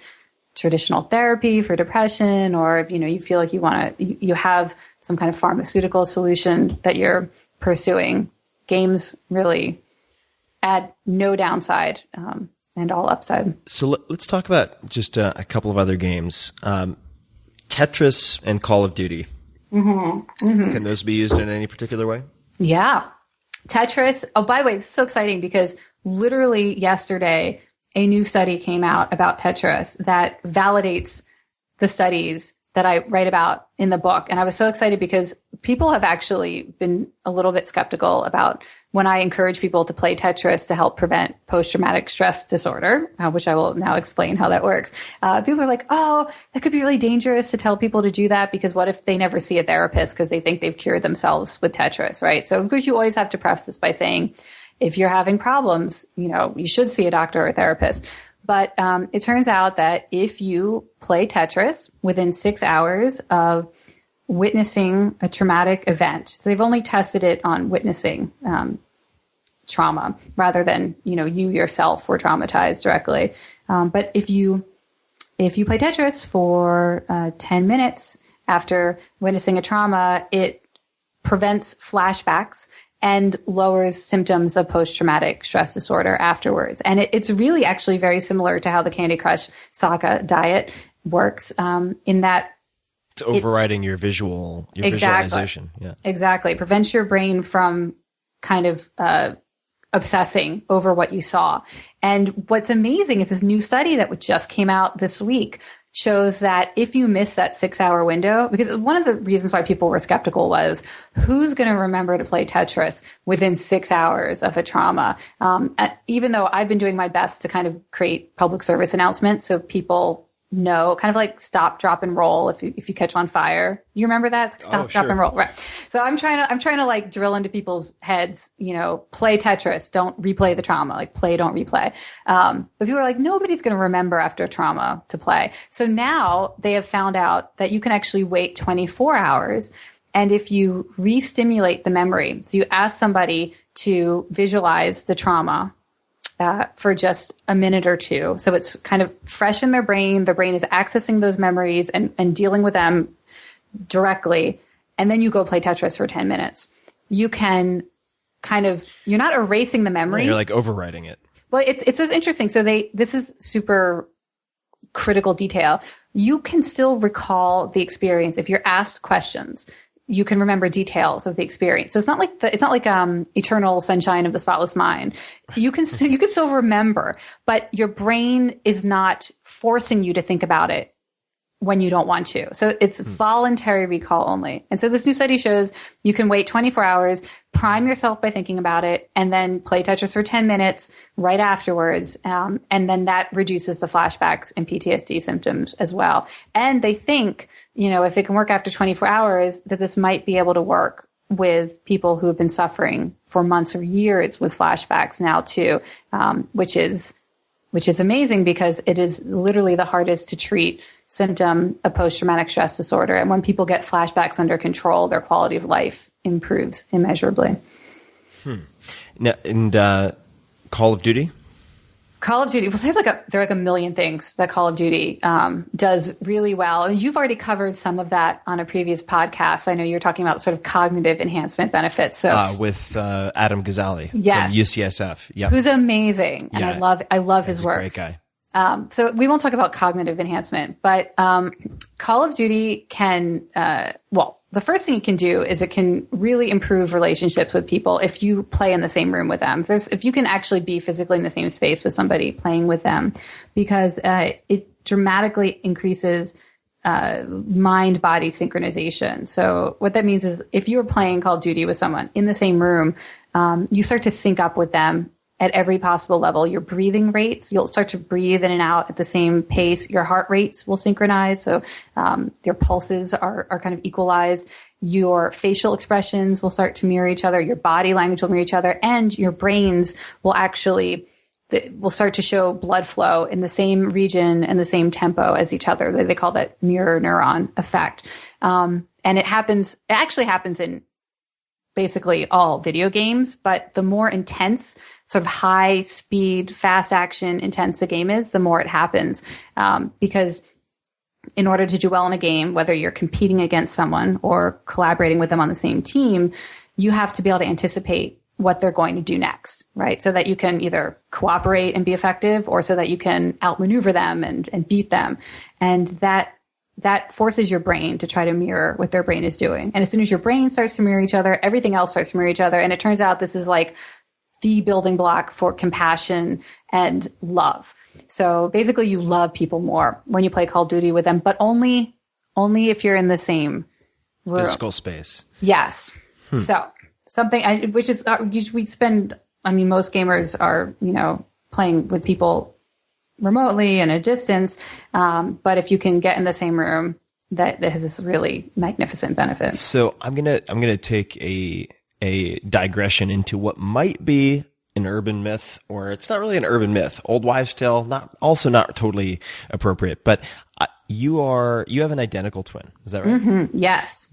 traditional therapy for depression, or if you feel like you have some kind of pharmaceutical solution that you're pursuing. Games really add no downside and all upside. So let's talk about just a couple of other games. Tetris and Call of Duty. Mm-hmm. Mm-hmm. Can those be used in any particular way? Yeah. Tetris. Oh, by the way, it's so exciting because literally yesterday, a new study came out about Tetris that validates the studies that I write about in the book. And I was so excited because people have actually been a little bit skeptical about when I encourage people to play Tetris to help prevent post-traumatic stress disorder, which I will now explain how that works. People are like, oh, that could be really dangerous to tell people to do that, because what if they never see a therapist because they think they've cured themselves with Tetris, right? So of course you always have to preface this by saying, if you're having problems, you should see a doctor or a therapist. But it turns out that if you play Tetris within 6 hours of witnessing a traumatic event, so they've only tested it on witnessing trauma rather than, you yourself were traumatized directly. But if you play Tetris for 10 minutes after witnessing a trauma, it prevents flashbacks and lowers symptoms of post-traumatic stress disorder afterwards. And it's really actually very similar to how the Candy Crush Saga diet works, in that It's overriding your visualization. Yeah. Exactly. Prevents your brain from kind of obsessing over what you saw. And what's amazing is this new study that just came out this week shows that if you miss that 6-hour window, because one of the reasons why people were skeptical was who's going to remember to play Tetris within 6 hours of a trauma? Even though I've been doing my best to kind of create public service announcements so people know, kind of like stop, drop, and roll. If you catch on fire, you remember that? It's like stop, drop, and roll. Right. So I'm trying to like drill into people's heads, play Tetris, don't replay the trauma, like play, don't replay. But people are like, nobody's going to remember after trauma to play. So now they have found out that you can actually wait 24 hours. And if you re-stimulate the memory, so you ask somebody to visualize the trauma, for just a minute or two. So it's kind of fresh in their brain. Their brain is accessing those memories and dealing with them directly. And then you go play Tetris for 10 minutes. You can you're not erasing the memory. You're like overwriting it. Well, it's just interesting. So this is super critical detail. You can still recall the experience if you're asked questions. You can remember details of the experience. So it's not like Eternal Sunshine of the Spotless Mind. You can still remember, but your brain is not forcing you to think about it when you don't want to. So it's voluntary recall only. And so this new study shows you can wait 24 hours, prime yourself by thinking about it, and then play Tetris for 10 minutes right afterwards. And then that reduces the flashbacks and PTSD symptoms as well. And they think, if it can work after 24 hours, that this might be able to work with people who have been suffering for months or years with flashbacks now too, which is amazing because it is literally the hardest to treat symptom of post-traumatic stress disorder. And when people get flashbacks under control, their quality of life improves immeasurably. Now, and Call of Duty? Call of Duty, well, there are like a million things that Call of Duty does really well. You've already covered some of that on a previous podcast. I know you're talking about sort of cognitive enhancement benefits. So with Adam Ghazali from Yes. UCSF. Yep. Who's amazing. And Yeah. I love his He's work. a great guy. So we won't talk about cognitive enhancement, but Call of Duty can, the first thing it can do is it can really improve relationships with people if you play in the same room with them. If you can actually be physically in the same space with somebody playing with them, because it dramatically increases mind-body synchronization. So what that means is if you're playing Call of Duty with someone in the same room, you start to sync up with them at every possible level. Your breathing rates, you'll start to breathe in and out at the same pace. Your heart rates will synchronize. So your pulses are kind of equalized. Your facial expressions will start to mirror each other. Your body language will mirror each other. And your brains will start to show blood flow in the same region and the same tempo as each other. They call that mirror neuron effect. And it actually happens in basically all video games, but the more intense, sort of high speed, fast action, intense the game is, the more it happens. Because in order to do well in a game, whether you're competing against someone or collaborating with them on the same team, you have to be able to anticipate what they're going to do next, right? So that you can either cooperate and be effective, or so that you can outmaneuver them and beat them. And that forces your brain to try to mirror what their brain is doing. And as soon as your brain starts to mirror each other, everything else starts to mirror each other. And it turns out this is like the building block for compassion and love. So basically you love people more when you play Call of Duty with them, but only if you're in the same room. Physical space. Yes. So something which is we spend, most gamers are, playing with people remotely and at a distance. But if you can get in the same room, that has this really magnificent benefit. So I'm gonna take a digression into what might be an urban myth, or it's not really an urban myth. Old wives' tale, not totally appropriate. But you have an identical twin. Is that right? Mm-hmm. Yes.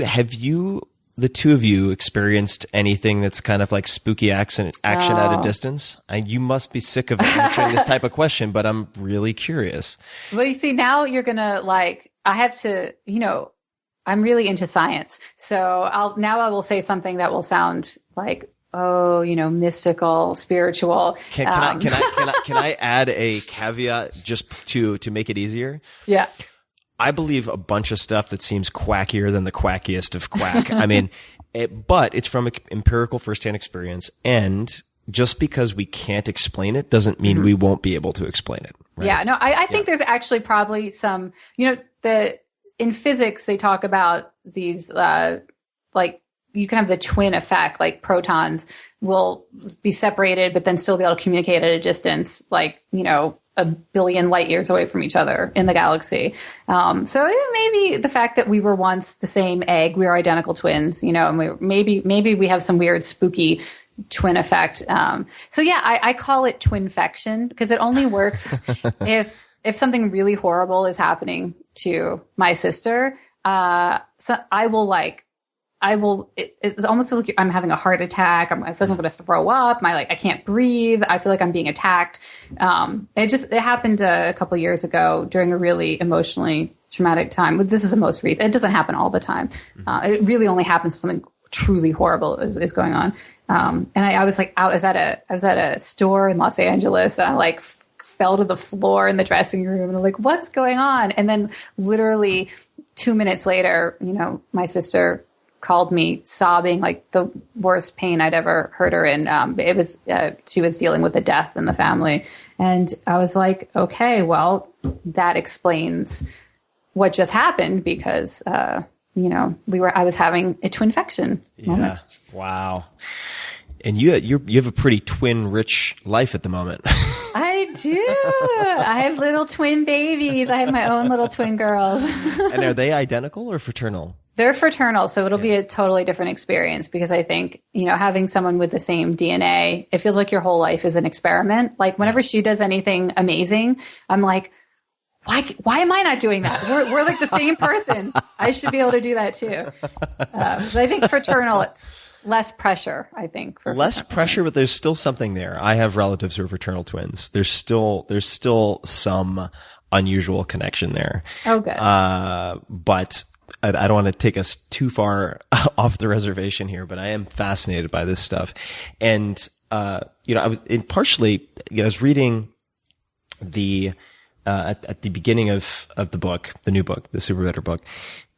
Have you, the two of you, experienced anything that's kind of like spooky action at a distance? You must be sick of answering this type of question, but I'm really curious. Well, you see, now you're gonna I have to, I'm really into science. So I will say something that will sound like, mystical, spiritual. Can I add a caveat just to make it easier? Yeah. I believe a bunch of stuff that seems quackier than the quackiest of quack. I mean, but it's from empirical firsthand experience, and just because we can't explain it doesn't mean we won't be able to explain it. Right? Yeah, no, I think there's actually probably some, in physics, they talk about these, like, you can have the twin effect, like protons will be separated, but then still be able to communicate at a distance, like, a billion light years away from each other in the galaxy. So maybe the fact that we were once the same egg, we are identical twins, and maybe we have some weird spooky twin effect. So yeah, I call it twinfection because it only works if something really horrible is happening to my sister. So it almost feels like I'm having a heart attack. I feel like I'm going to throw up. I can't breathe. I feel like I'm being attacked. It happened a couple of years ago during a really emotionally traumatic time. This is the most recent. It doesn't happen all the time. It really only happens when something truly horrible is going on. And I was like, I was at a store in Los Angeles, and I fell to the floor in the dressing room, and I'm like, what's going on? And then literally 2 minutes later, my sister called me sobbing, like the worst pain I'd ever heard her in. She was dealing with a death in the family. And I was like, okay, well, that explains what just happened because, I was having a twinfection moment. Wow. And you have a pretty twin rich life at the moment. I do. I have little twin babies. I have my own little twin girls. And are they identical or fraternal? They're fraternal, so it'll be a totally different experience because I think, having someone with the same DNA, it feels like your whole life is an experiment. Like whenever she does anything amazing, I'm like, why am I not doing that? We're like the same person. I should be able to do that too. So I think fraternal, it's less pressure, I think. Less pressure, but there's still something there. I have relatives who are fraternal twins. There's still some unusual connection there. Oh, good. But I don't want to take us too far off the reservation here, but I am fascinated by this stuff. And, I was reading at the beginning of the book, the new book, the Super Better book,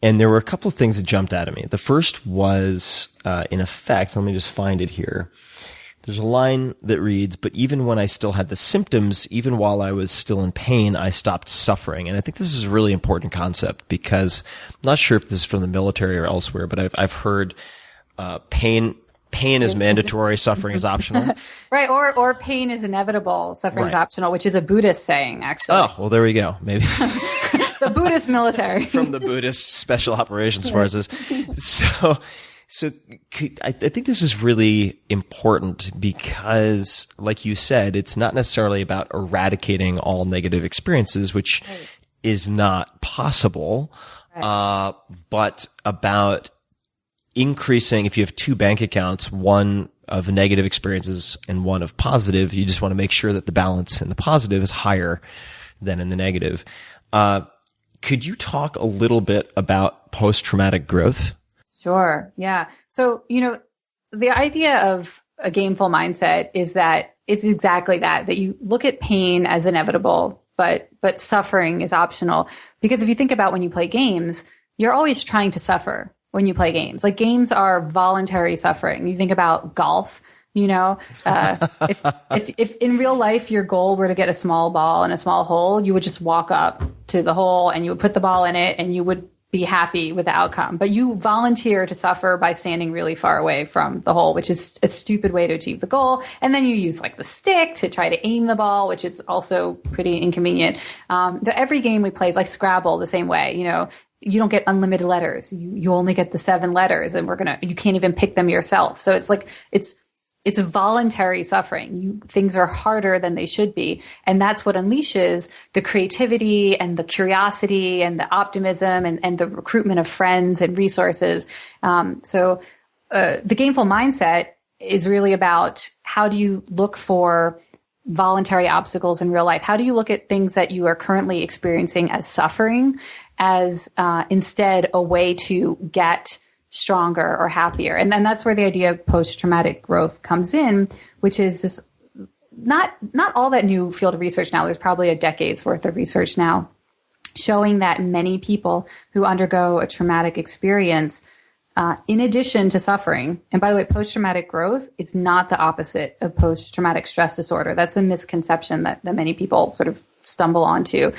and there were a couple of things that jumped out at me. The first was, in effect, let me just find it here. There's a line that reads, "But even when I still had the symptoms, even while I was still in pain, I stopped suffering." And I think this is a really important concept because I'm not sure if this is from the military or elsewhere, but I've heard pain is mandatory, suffering is optional. Right, or pain is inevitable, suffering is optional, which is a Buddhist saying, actually. Oh, well, there we go. Maybe. The Buddhist military. From the Buddhist Special Operations Forces. So I think this is really important because, like you said, it's not necessarily about eradicating all negative experiences, which is not possible, but about increasing, if you have two bank accounts, one of negative experiences and one of positive, you just want to make sure that the balance in the positive is higher than in the negative. Could you talk a little bit about post-traumatic growth? Sure. Yeah. So, the idea of a gameful mindset is that it's exactly that you look at pain as inevitable, but suffering is optional. Because if you think about when you play games, you're always trying to suffer when you play games. Like games are voluntary suffering. You think about golf, if in real life your goal were to get a small ball in a small hole, you would just walk up to the hole and you would put the ball in it and you would be happy with the outcome. But you volunteer to suffer by standing really far away from the hole, which is a stupid way to achieve the goal. And then you use the stick to try to aim the ball, which is also pretty inconvenient. Every game we play is like Scrabble the same way, you don't get unlimited letters. You only get the 7 letters and you can't even pick them yourself. So it's voluntary suffering. Things are harder than they should be. And that's what unleashes the creativity and the curiosity and the optimism and the recruitment of friends and resources. The gameful mindset is really about how do you look for voluntary obstacles in real life? How do you look at things that you are currently experiencing as suffering as instead a way to get stronger or happier? And then that's where the idea of post-traumatic growth comes in, which is this not all that new field of research now. There's probably a decade's worth of research now showing that many people who undergo a traumatic experience, in addition to suffering, and by the way, post-traumatic growth is not the opposite of post-traumatic stress disorder. That's a misconception that many people sort of stumble onto.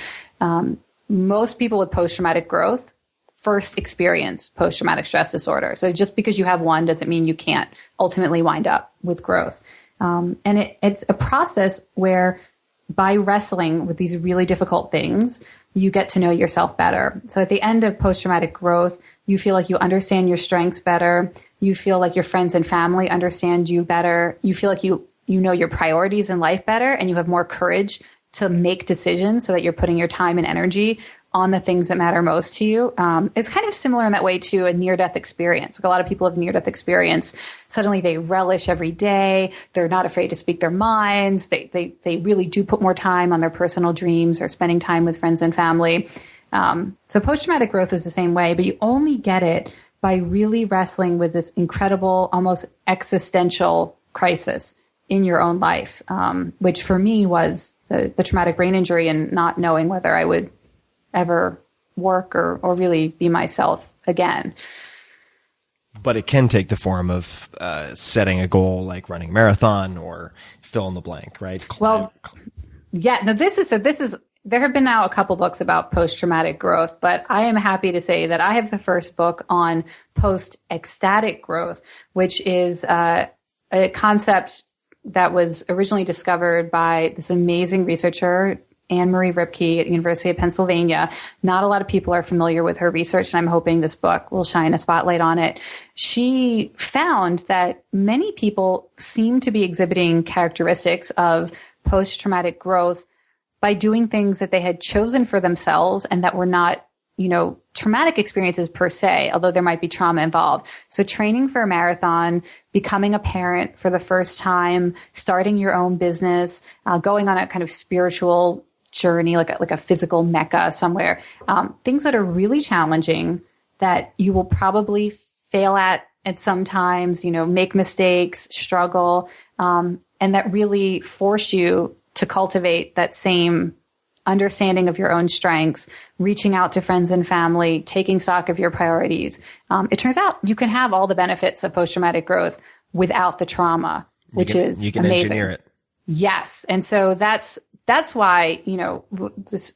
Most people with post-traumatic growth first experience post-traumatic stress disorder. So just because you have one doesn't mean you can't ultimately wind up with growth. And it's a process where by wrestling with these really difficult things, you get to know yourself better. So at the end of post-traumatic growth, you feel like you understand your strengths better. You feel like your friends and family understand you better. You feel like you know your priorities in life better, and you have more courage to make decisions so that you're putting your time and energy on the things that matter most to you. It's kind of similar in that way to a near-death experience. Like a lot of people have near-death experience. Suddenly they relish every day. They're not afraid to speak their minds. They really do put more time on their personal dreams or spending time with friends and family. So post-traumatic growth is the same way, but you only get it by really wrestling with this incredible, almost existential crisis in your own life, which for me was the traumatic brain injury and not knowing whether I would ever work or really be myself again. But it can take the form of setting a goal like running a marathon or fill in the blank, right? Well, yeah, no, this is, there have been now a couple books about post-traumatic growth, but I am happy to say that I have the first book on post-ecstatic growth, which is a concept that was originally discovered by this amazing researcher, Anne Marie Ripke at the University of Pennsylvania. Not a lot of people are familiar with her research, and I'm hoping this book will shine a spotlight on it. She found that many people seem to be exhibiting characteristics of post-traumatic growth by doing things that they had chosen for themselves and that were not, traumatic experiences per se, although there might be trauma involved. So training for a marathon, becoming a parent for the first time, starting your own business, going on a kind of spiritual journey, like a physical mecca somewhere, things that are really challenging that you will probably fail at sometimes, make mistakes, struggle, and that really force you to cultivate that same understanding of your own strengths, reaching out to friends and family, taking stock of your priorities. It turns out you can have all the benefits of post-traumatic growth without the trauma, which is you can amazing. Engineer it. Yes. And so that's why, the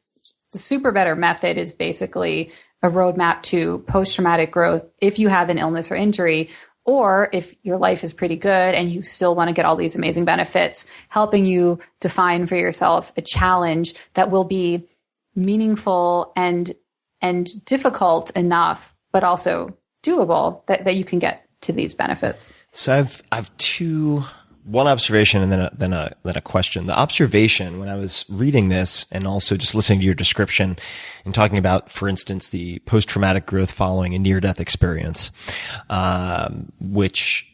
super better method is basically a roadmap to post-traumatic growth if you have an illness or injury, or if your life is pretty good and you still want to get all these amazing benefits, helping you define for yourself a challenge that will be meaningful and difficult enough, but also doable that you can get to these benefits. So I've one observation and then a question. The observation, when I was reading this and also just listening to your description and talking about, for instance, the post-traumatic growth following a near-death experience, which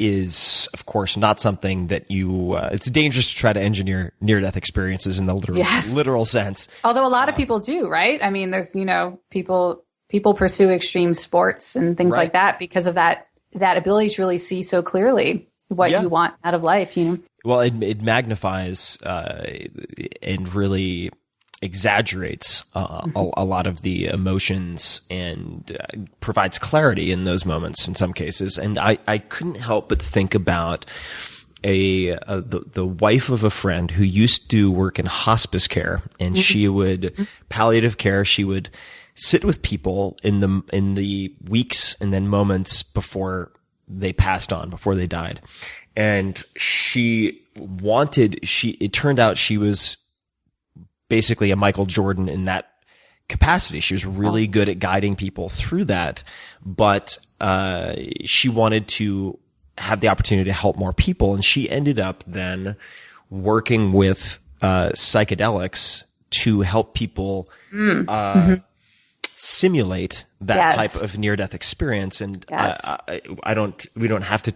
is, of course, not something that it's dangerous to try to engineer near-death experiences in the literal sense. Although a lot of people do, right? I mean, there's, people pursue extreme sports and things like that because of that ability to really see so clearly what you want out of life, Well, it magnifies and really exaggerates a lot of the emotions and provides clarity in those moments in some cases. And I couldn't help but think about the wife of a friend who used to work in hospice care, and she would palliative care. She would sit with people in the weeks and then moments before they passed on, before they died. And it turned out she was basically a Michael Jordan in that capacity. She was really good at guiding people through that, but she wanted to have the opportunity to help more people. And she ended up then working with psychedelics to help people simulate that type of near-death experience. And we don't have to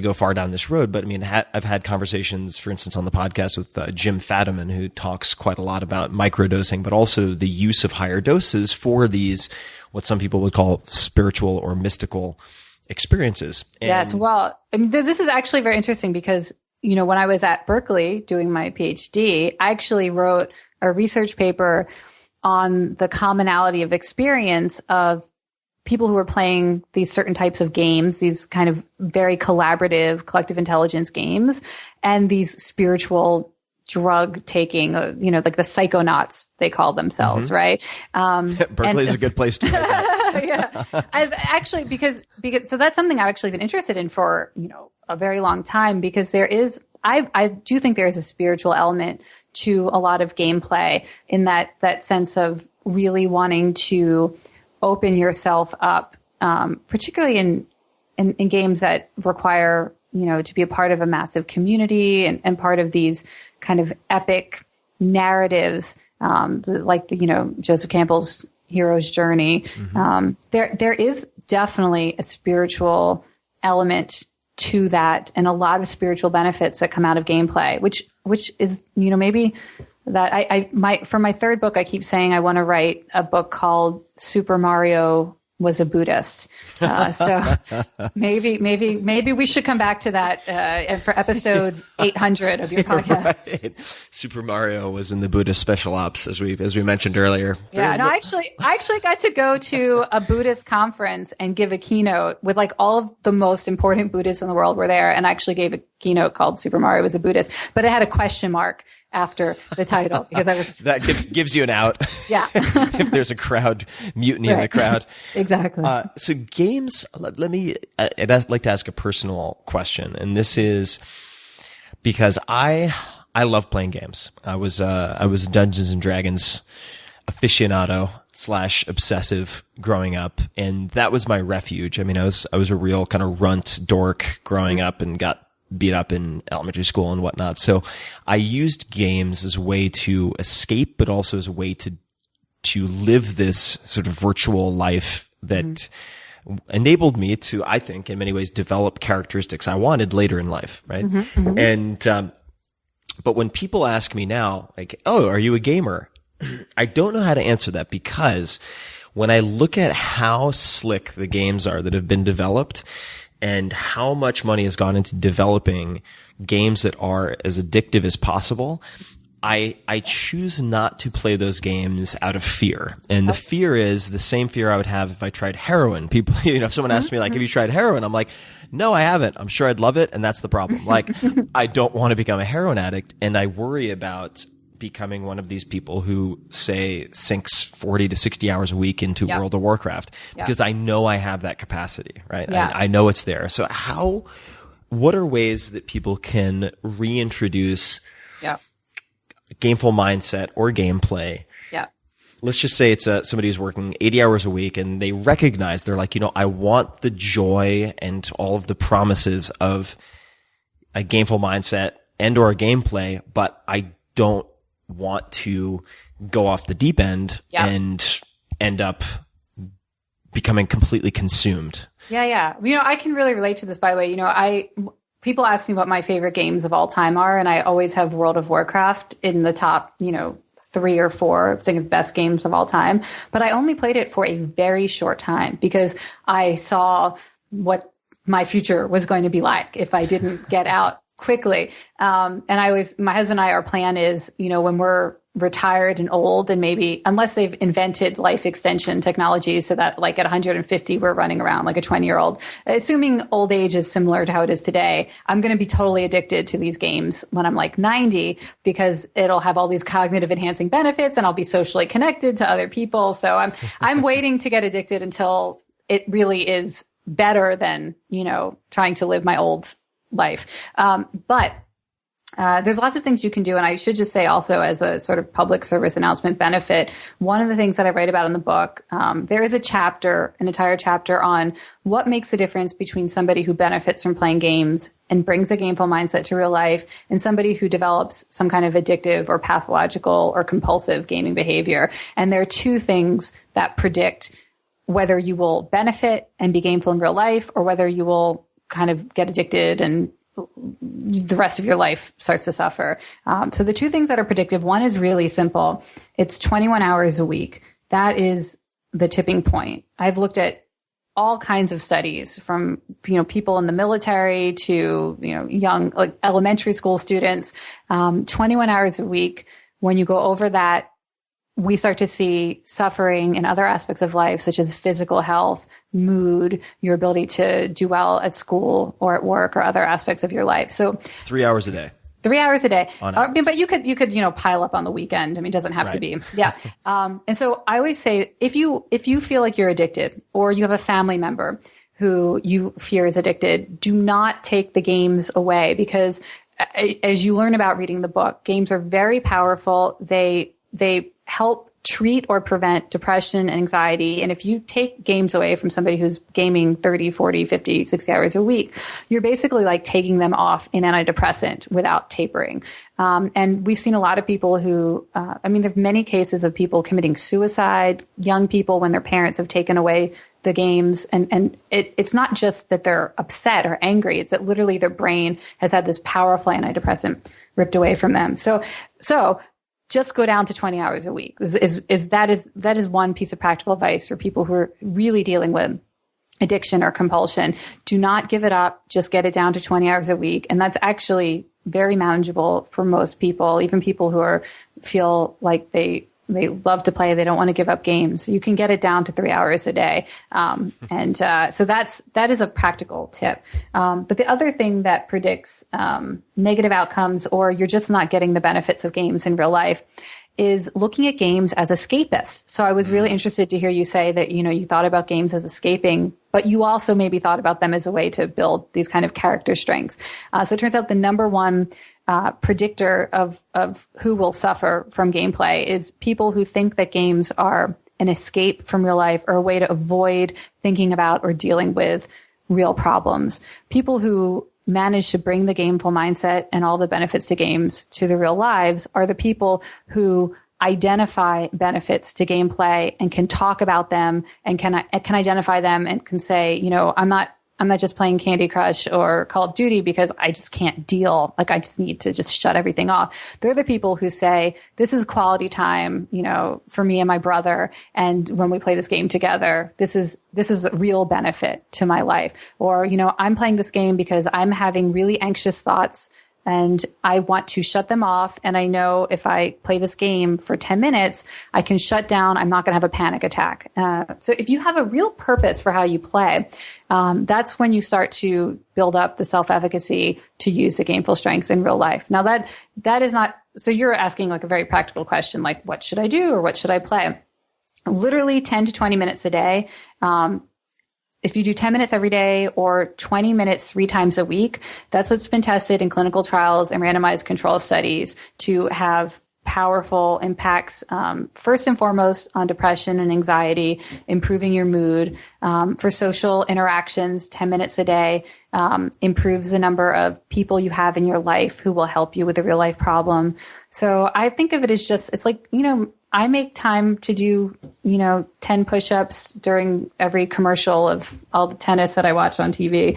go far down this road, but I mean, I've had conversations, for instance, on the podcast with Jim Fadiman, who talks quite a lot about microdosing, but also the use of higher doses for these, what some people would call spiritual or mystical experiences. And well, I mean, this is actually very interesting because, when I was at Berkeley doing my PhD, I actually wrote a research paper on the commonality of experience of people who are playing these certain types of games, these kind of very collaborative collective intelligence games, and these spiritual drug taking, like the psychonauts, they call themselves, right? Berkeley's a good place to write that. Yeah. I've actually, because, so that's something I've actually been interested in for, a very long time, because I do think there is a spiritual element to a lot of gameplay in that sense of really wanting to open yourself up, particularly in games that require, to be a part of a massive community and part of these kind of epic narratives, like Joseph Campbell's hero's journey. There is definitely a spiritual element to that, and a lot of spiritual benefits that come out of gameplay, which is, maybe that for my third book, I keep saying I want to write a book called Super Mario Was a Buddhist. So maybe we should come back to that for episode 800 of your podcast. Right. Super Mario was in the Buddhist special ops, as we mentioned earlier. Yeah, no, I actually got to go to a Buddhist conference and give a keynote with like all of the most important Buddhists in the world were there, and I actually gave a keynote called Super Mario Was a Buddhist, but it had a question mark after the title because I was that gives you an out. Yeah. If there's a crowd mutiny in the crowd. Exactly. So games, I'd like to ask a personal question, and this is because I love playing games. I was a Dungeons and Dragons aficionado / obsessive growing up, and that was my refuge. I mean, I was a real kind of runt dork growing up and got beat up in elementary school and whatnot. So I used games as a way to escape, but also as a way to live this sort of virtual life that enabled me to, I think, in many ways, develop characteristics I wanted later in life. Right. And, but when people ask me now, like, oh, are you a gamer? I don't know how to answer that, because when I look at how slick the games are that have been developed, and how much money has gone into developing games that are as addictive as possible, I choose not to play those games out of fear. And the fear is the same fear I would have if I tried heroin. People, if someone asks me like, have you tried heroin? I'm like, no, I haven't. I'm sure I'd love it. And that's the problem. Like, I don't want to become a heroin addict. And I worry about becoming one of these people who, say, sinks 40 to 60 hours a week into World of Warcraft, because I know I have that capacity, right? Yeah. I know it's there. So what are ways that people can reintroduce gameful mindset or gameplay? Yeah. Let's just say it's somebody who's working 80 hours a week, and they recognize, they're like, I want the joy and all of the promises of a gameful mindset and or a gameplay, but I don't want to go off the deep end and end up becoming completely consumed. Yeah. I can really relate to this, by the way. People ask me what my favorite games of all time are, and I always have World of Warcraft in the top, 3 or 4, I think of best games of all time. But I only played it for a very short time because I saw what my future was going to be like if I didn't get out quickly. And my husband and I, our plan is, when we're retired and old, and maybe, unless they've invented life extension technology so that like at 150, we're running around like a 20-year-old, assuming old age is similar to how it is today, I'm going to be totally addicted to these games when I'm like 90, because it'll have all these cognitive enhancing benefits and I'll be socially connected to other people. So I'm waiting to get addicted until it really is better than, trying to live my old life. But there's lots of things you can do. And I should just say also, as a sort of public service announcement benefit, one of the things that I write about in the book, there is an entire chapter on what makes a difference between somebody who benefits from playing games and brings a gameful mindset to real life, and somebody who develops some kind of addictive or pathological or compulsive gaming behavior. And there are two things that predict whether you will benefit and be gameful in real life, or whether you will kind of get addicted and the rest of your life starts to suffer. So the two things that are predictive, one is really simple. It's 21 hours a week. That is the tipping point. I've looked at all kinds of studies, from, people in the military to, young, like elementary school students. 21 hours a week when you go over that, we start to see suffering in other aspects of life, such as physical health, mood, your ability to do well at school or at work or other aspects of your life. So 3 hours a day. 3 hours a day. I mean, but you could, pile up on the weekend. I mean, it doesn't have to be. Yeah. And so I always say, if you feel like you're addicted or you have a family member who you fear is addicted, do not take the games away, because as you learn about reading the book, games are very powerful. They help treat or prevent depression and anxiety. And if you take games away from somebody who's gaming 30, 40, 50, 60 hours a week, you're basically like taking them off an antidepressant without tapering. And we've seen a lot of people who, there's many cases of people committing suicide, young people when their parents have taken away the games. And it's not just that they're upset or angry. It's that literally their brain has had this powerful antidepressant ripped away from them. So just go down to 20 hours a week. That is one piece of practical advice for people who are really dealing with addiction or compulsion. Do not give it up. Just get it down to 20 hours a week. And that's actually very manageable for most people, even people who feel like they love to play. They don't want to give up games. You can get it down to 3 hours a day. So that is a practical tip. But the other thing that predicts negative outcomes, or you're just not getting the benefits of games in real life, is looking at games as escapists. So I was really interested to hear you say that, you thought about games as escaping, but you also maybe thought about them as a way to build these kind of character strengths. So it turns out the number one predictor of who will suffer from gameplay is people who think that games are an escape from real life or a way to avoid thinking about or dealing with real problems. People who manage to bring the gameful mindset and all the benefits to games to their real lives are the people who identify benefits to gameplay and can talk about them and can identify them and can say, I'm not just playing Candy Crush or Call of Duty because I just can't deal. Like I just need to just shut everything off. They're the people who say, this is quality time, for me and my brother. And when we play this game together, this is a real benefit to my life. Or, I'm playing this game because I'm having really anxious thoughts and I want to shut them off. And I know if I play this game for 10 minutes, I can shut down. I'm not going to have a panic attack. So if you have a real purpose for how you play, that's when you start to build up the self-efficacy to use the gameful strengths in real life. Now that is not, so you're asking like a very practical question, like what should I do or what should I play? Literally 10 to 20 minutes a day. If you do 10 minutes every day or 20 minutes 3 times a week, that's what's been tested in clinical trials and randomized control studies to have powerful impacts, first and foremost on depression and anxiety, improving your mood. For social interactions, 10 minutes a day improves the number of people you have in your life who will help you with a real life problem. So I think of it as just, it's like, I make time to do, 10 push-ups during every commercial of all the tennis that I watch on TV.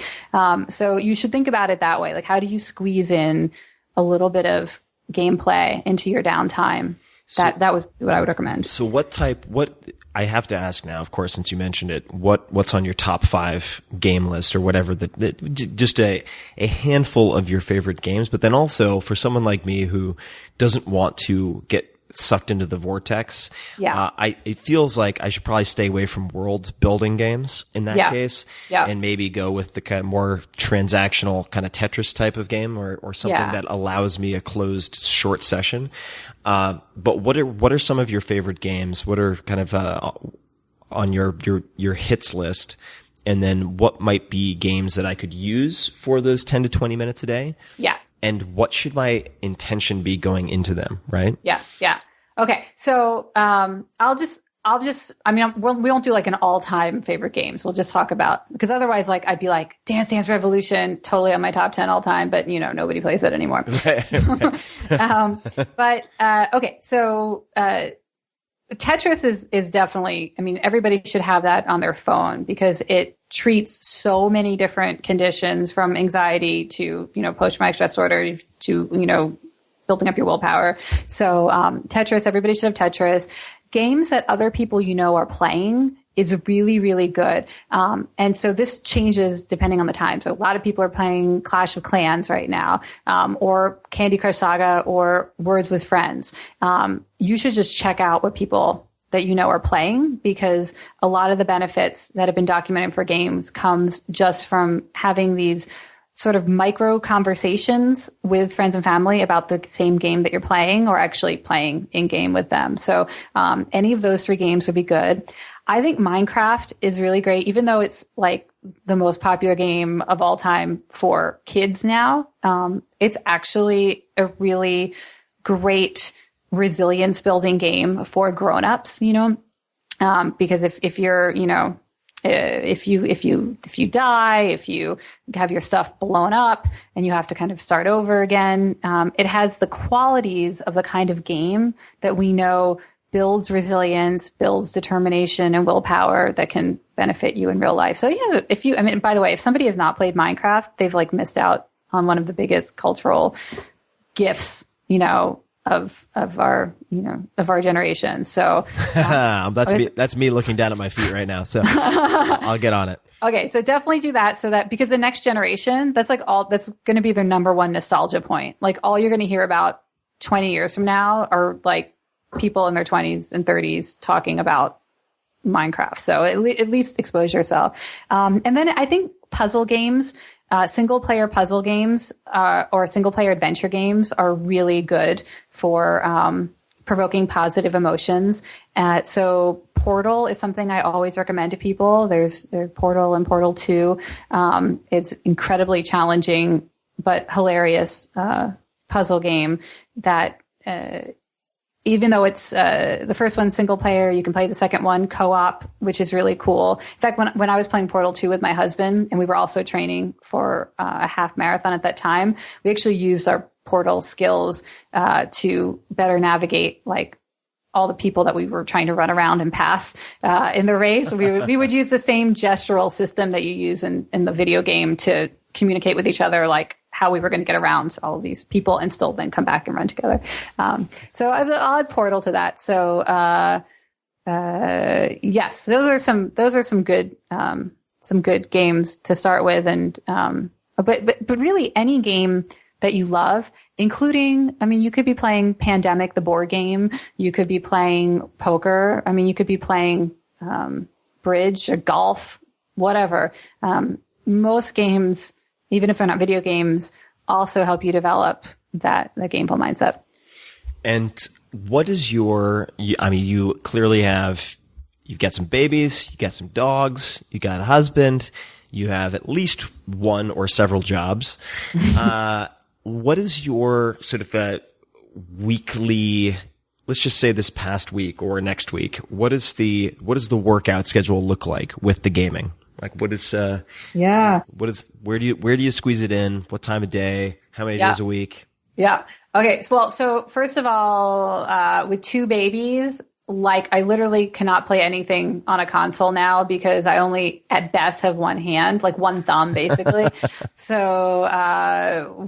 So you should think about it that way. Like, how do you squeeze in a little bit of gameplay into your downtime? That would be what I would recommend. So what I have to ask now, of course, since you mentioned it, what's on your top 5 game list or whatever, just a handful of your favorite games, but then also for someone like me who doesn't want to get sucked into the vortex. Yeah. It feels like I should probably stay away from world building games in that case. Yeah. And maybe go with the kind of more transactional kind of Tetris type of game or something that allows me a closed short session. But what are some of your favorite games? What are kind of, on your hits list? And then what might be games that I could use for those 10 to 20 minutes a day? Yeah. And what should my intention be going into them, right? Yeah. Yeah. Okay. So, we won't do like an all-time favorite games. We'll just talk about, because otherwise, like, I'd be like, Dance Dance Revolution, totally on my top 10 all time, but nobody plays it anymore. Okay. So, Tetris is definitely, everybody should have that on their phone because it treats so many different conditions from anxiety to, post-traumatic stress disorder to, building up your willpower. So, Tetris, everybody should have Tetris. Games that other people are playing is really, really good. And so this changes depending on the time. So a lot of people are playing Clash of Clans right now, or Candy Crush Saga or Words with Friends. You should just check out what people that you know are playing, because a lot of the benefits that have been documented for games comes just from having these sort of micro conversations with friends and family about the same game that you're playing, or actually playing in game with them. So any of those 3 games would be good. I think Minecraft is really great, even though it's like the most popular game of all time for kids now. It's actually a really great resilience building game for grown-ups, because if you're, if you die, if you have your stuff blown up and you have to kind of start over again, it has the qualities of the kind of game that we know builds resilience, builds determination and willpower that can benefit you in real life. So, by the way, if somebody has not played Minecraft, they've like missed out on one of the biggest cultural gifts, of our generation. So that's me looking down at my feet right now. So I'll get on it. Okay. So definitely do that, because the next generation, that's going to be their number one nostalgia point. Like all you're going to hear about 20 years from now are like people in their 20s and 30s talking about Minecraft. So at least expose yourself. And then I think puzzle games, single player puzzle games, or single player adventure games are really good for, provoking positive emotions. So Portal is something I always recommend to people. There's Portal and Portal 2. It's incredibly challenging, but hilarious, puzzle game that, even though it's the first one single player, you can play the second one co-op, which is really cool. In fact, when I was playing Portal 2 with my husband, and we were also training for a half marathon at that time, we actually used our Portal skills to better navigate like all the people that we were trying to run around and pass in the race. We would use the same gestural system that you use in the video game to communicate with each other, like how we were going to get around all of these people and still then come back and run together. So I'll add Portal to that. So, yes, those are some good games to start with. And, but really any game that you love, including, you could be playing Pandemic, the board game. You could be playing poker. You could be playing, bridge or golf, whatever. Most games, even if they're not video games, also help you develop the gameful mindset. And what is you clearly you've got some babies, you got some dogs, you got a husband, you have at least one or several jobs. What is your sort of weekly, let's just say this past week or next week, what does the workout schedule look like with the gaming? Like where do you squeeze it in? What time of day? How many days a week? Yeah. Okay. So first of all, with 2 babies, like I literally cannot play anything on a console now because I only at best have one hand, like one thumb basically. So,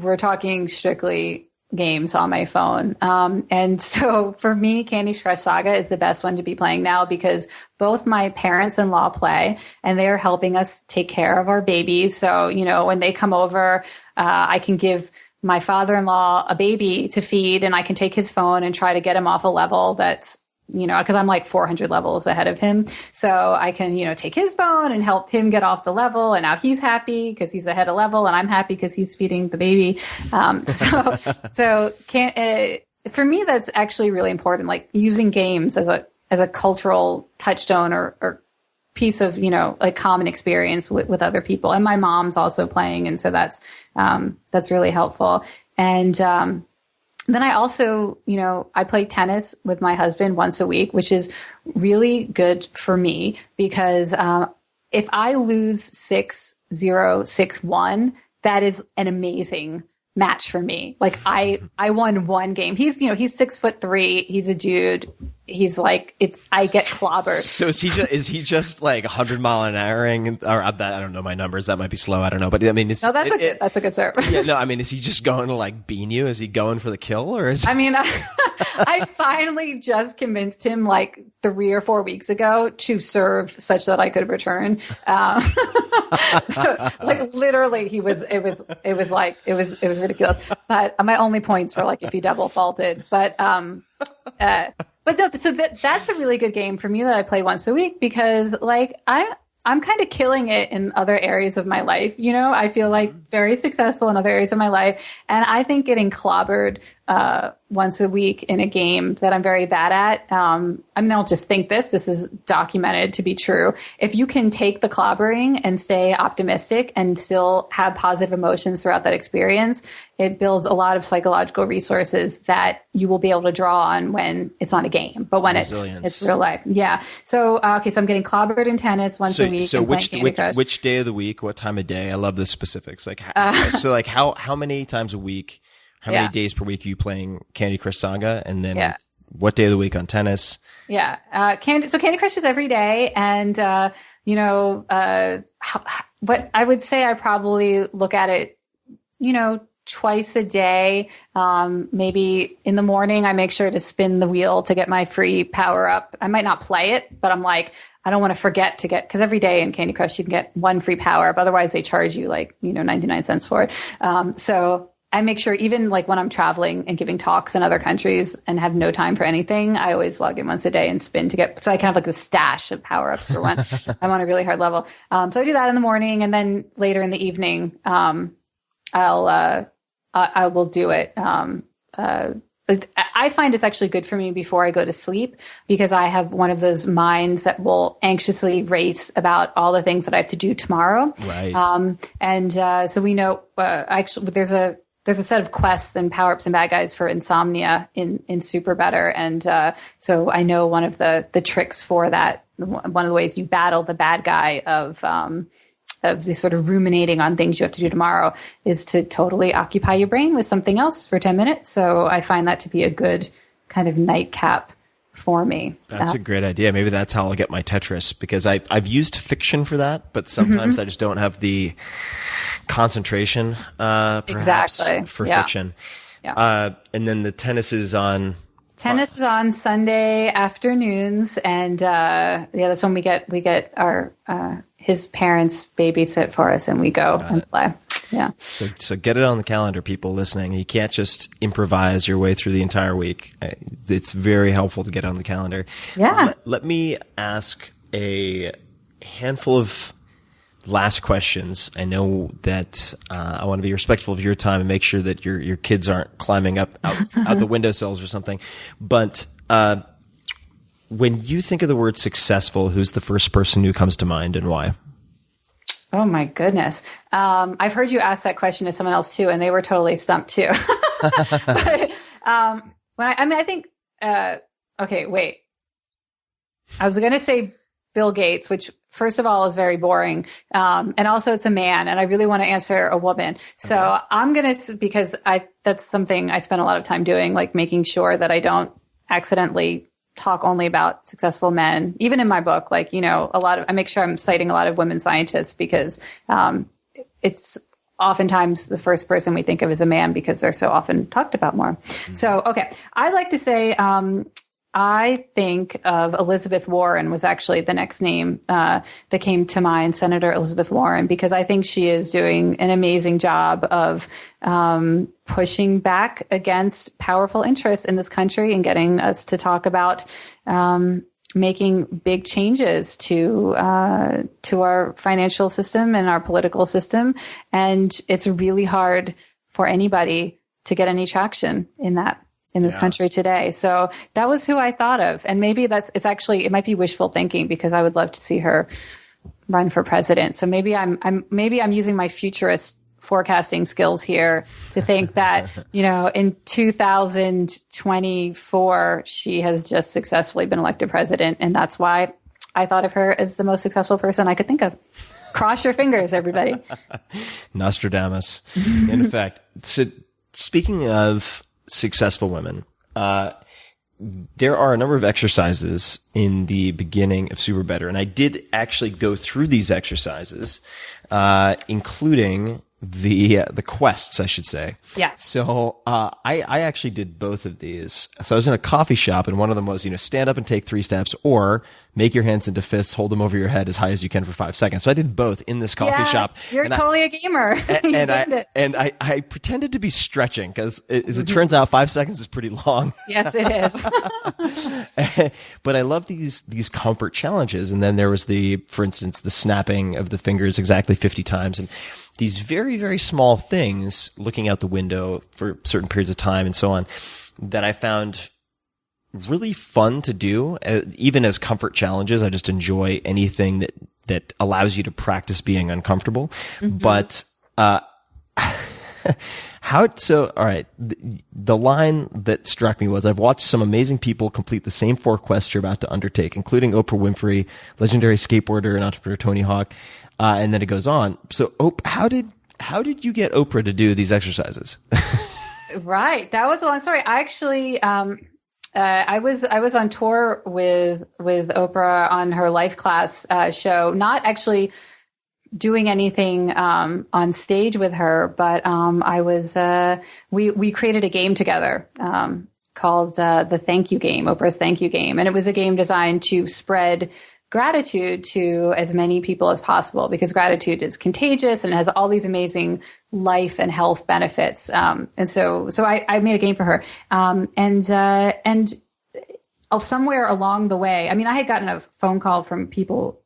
we're talking strictly games on my phone. And so for me, Candy Crush Saga is the best one to be playing now because both my parents-in-law play and they're helping us take care of our babies. So, when they come over, I can give my father-in-law a baby to feed and I can take his phone and try to get him off a level that's, because I'm like 400 levels ahead of him. So I can, take his phone and help him get off the level. And now he's happy because he's ahead of level and I'm happy because he's feeding the baby. For me, that's actually really important. Like using games as a cultural touchstone or piece of, like common experience with other people. And my mom's also playing. And so that's really helpful. And, then I also, I play tennis with my husband once a week, which is really good for me because if I lose 6-0, 6-1, that is an amazing match for me. Like I won one game. He's 6'3", he's a dude, he's like, I get clobbered. So is he just like 100-mile-an-houring? Or I don't know my numbers. That might be slow. I don't know. But I mean, No, that's a good serve. yeah, no, I mean, is he just going to like bean you? Is he going for the kill, or is? I mean, I finally just convinced him like 3 or 4 weeks ago to serve such that I could return. So, like literally, it was ridiculous. But my only points were like if he double faulted. But that's a really good game for me that I play once a week because like I'm kind of killing it in other areas of my life. You know, I feel like very successful in other areas of my life. And I think getting clobbered once a week in a game that I'm very bad at, I mean, I'll just think this is documented to be true. If you can take the clobbering and stay optimistic and still have positive emotions throughout that experience, it builds a lot of psychological resources that you will be able to draw on when it's on a game, but when it's real life. Yeah. So, okay. So I'm getting clobbered in tennis once a week. So which day of the week, what time of day? I love the specifics. Like, how many times a week, how many days per week are you playing Candy Crush Saga? And then what day of the week on tennis? Yeah. Candy Crush is every day. And, what I would say, I probably look at it, twice a day. Maybe in the morning, I make sure to spin the wheel to get my free power up. I might not play it, but I'm like, I don't want to forget to get, because every day in Candy Crush, you can get one free power up. Otherwise, they charge you 99 cents for it. So I make sure even like when I'm traveling and giving talks in other countries and have no time for anything, I always log in once a day and spin so I can have like the stash of power ups for when I'm on a really hard level. So I do that in the morning, and then later in the evening, I will do it. I find it's actually good for me before I go to sleep because I have one of those minds that will anxiously race about all the things that I have to do tomorrow. Right. So we know, actually there's a set of quests and power-ups and bad guys for insomnia in Super Better. And, so I know one of the tricks for that, one of the ways you battle the bad guy of the sort of ruminating on things you have to do tomorrow is to totally occupy your brain with something else for 10 minutes. So I find that to be a good kind of nightcap for me. That's a great idea. Maybe that's how I'll get my Tetris, because I've used fiction for that, but sometimes I just don't have the concentration, perhaps for fiction. Yeah. And then the tennis is on Sunday afternoons, and that's when we get our his parents babysit for us, and we go and play. Yeah. So get it on the calendar, people listening. You can't just improvise your way through the entire week. It's very helpful to get on the calendar. Yeah. Let me ask a handful of last questions. I know that I want to be respectful of your time and make sure that your kids aren't climbing out the windowsills or something. But when you think of the word successful, who's the first person who comes to mind and why? Oh my goodness. I've heard you ask that question to someone else too, and they were totally stumped too. But, I think, okay, wait. I was going to say Bill Gates, which first of all is very boring. And also it's a man, and I really want to answer a woman. So I'm going to, because that's something I spend a lot of time doing, like making sure that I don't accidentally talk only about successful men, even in my book. Like, I make sure I'm citing a lot of women scientists because, it's oftentimes the first person we think of as a man because they're so often talked about more. Mm-hmm. So, okay. I like to say, I think of Elizabeth Warren was actually the next name that came to mind, Senator Elizabeth Warren, because I think she is doing an amazing job of pushing back against powerful interests in this country and getting us to talk about making big changes to our financial system and our political system. And it's really hard for anybody to get any traction in this country today. So that was who I thought of. And maybe it might be wishful thinking because I would love to see her run for president. So maybe I'm using my futurist forecasting skills here to think that, in 2024, she has just successfully been elected president. And that's why I thought of her as the most successful person I could think of. Cross your fingers, everybody. Nostradamus. In effect. So speaking of successful women, there are a number of exercises in the beginning of Super Better, and I did actually go through these exercises, including the quests, I should say. Yeah. So I actually did both of these. So I was in a coffee shop, and one of them was, stand up and take 3 steps, or make your hands into fists, hold them over your head as high as you can for 5 seconds. So I did both in this coffee shop. You're totally a gamer. And I pretended to be stretching because, as it turns out, 5 seconds is pretty long. Yes, it is. But I love these comfort challenges. And then there was for instance, the snapping of the fingers exactly 50 times, and these very, very small things, looking out the window for certain periods of time and so on, that I found really fun to do, even as comfort challenges. I just enjoy anything that allows you to practice being uncomfortable. But all right, the line that struck me was, I've watched some amazing people complete the same 4 quests you're about to undertake, including Oprah Winfrey, legendary skateboarder and entrepreneur Tony Hawk. And then it goes on. So, how did you get Oprah to do these exercises? Right. That was a long story. I actually, I was on tour with Oprah on her Life Class show, not actually doing anything on stage with her, but I was we created a game together called the Thank You Game, Oprah's Thank You Game, and it was a game designed to spread gratitude to as many people as possible, because gratitude is contagious and has all these amazing life and health benefits. And so I made a game for her. And somewhere along the way, I mean, I had gotten a phone call from people,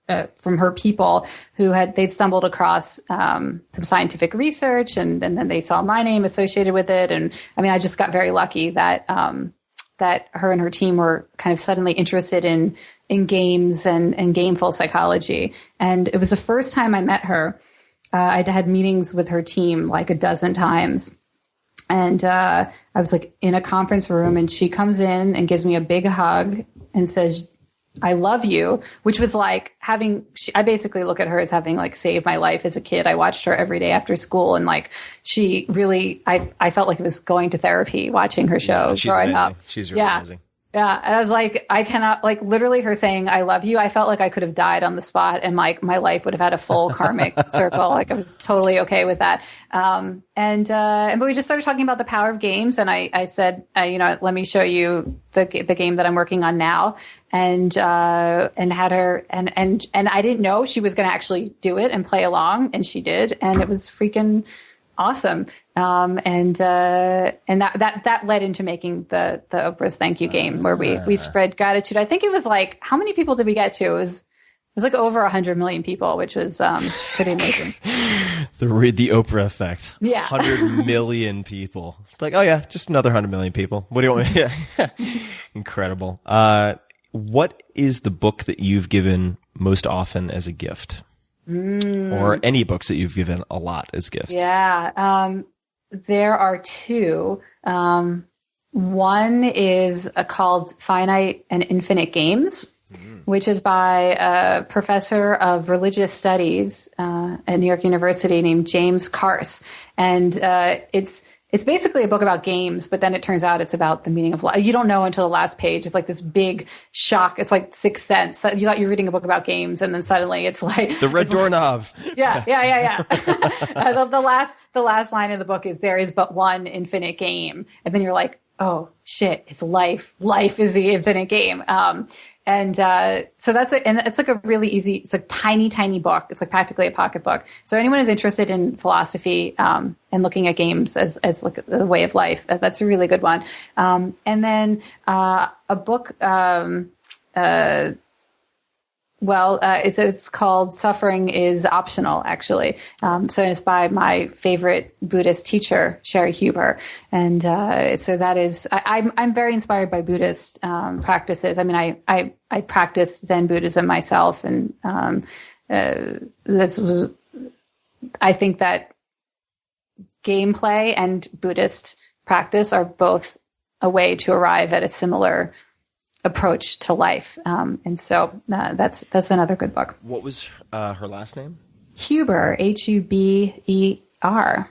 from her people they'd stumbled across some scientific research, and then they saw my name associated with it. And I mean, I just got very lucky that her and her team were kind of suddenly interested in games and gameful psychology. And it was the first time I met her. I'd had meetings with her team like a dozen times. And I was like in a conference room, and she comes in and gives me a big hug and says, "I love you," which was like I basically look at her as having like saved my life as a kid. I watched her every day after school, and like she really, I felt like it was going to therapy watching her show growing amazing. up. She's really amazing. Yeah. And I was like, I cannot, like, literally her saying, "I love you." I felt like I could have died on the spot, and like my life would have had a full karmic circle. Like I was totally okay with that. But we just started talking about the power of games. And I said, let me show you the game that I'm working on now. And had her, and I didn't know she was going to actually do it and play along. And she did. And it was freaking awesome. And that led into making the Oprah's Thank You Game, where we spread gratitude. I think it was like, how many people did we get to? It was like over 100 million people, which was pretty amazing. The Oprah effect. Yeah. 100 million people. It's like, oh yeah, just another 100 million people. What do you want? Yeah. Incredible. What is the book that you've given most often as a gift? Or any books that you've given a lot as gifts? Yeah. There are 2. One is called Finite and Infinite Games, which is by a professor of religious studies at New York University named James Carse. And it's basically a book about games, but then it turns out it's about the meaning of life. You don't know until the last page. It's like this big shock. It's like Sixth Sense. You thought you were reading a book about games, and then suddenly it's like the red doorknob. Yeah. The last line of the book is, "There is but one infinite game," and then you're like, "Oh shit! It's life. Life is the infinite game." So that's it. And it's like a really easy, it's a tiny, tiny book. It's like practically a pocket book. So anyone who's interested in philosophy, and looking at games as like a way of life, that's a really good one. And then, a book, it's called Suffering is Optional, actually. So it's by my favorite Buddhist teacher, Sherry Huber. And so that is, I'm very inspired by Buddhist practices. I mean, I practice Zen Buddhism myself, and I think that gameplay and Buddhist practice are both a way to arrive at a similar approach to life. And so that's another good book. What was her last name? Huber, Huber.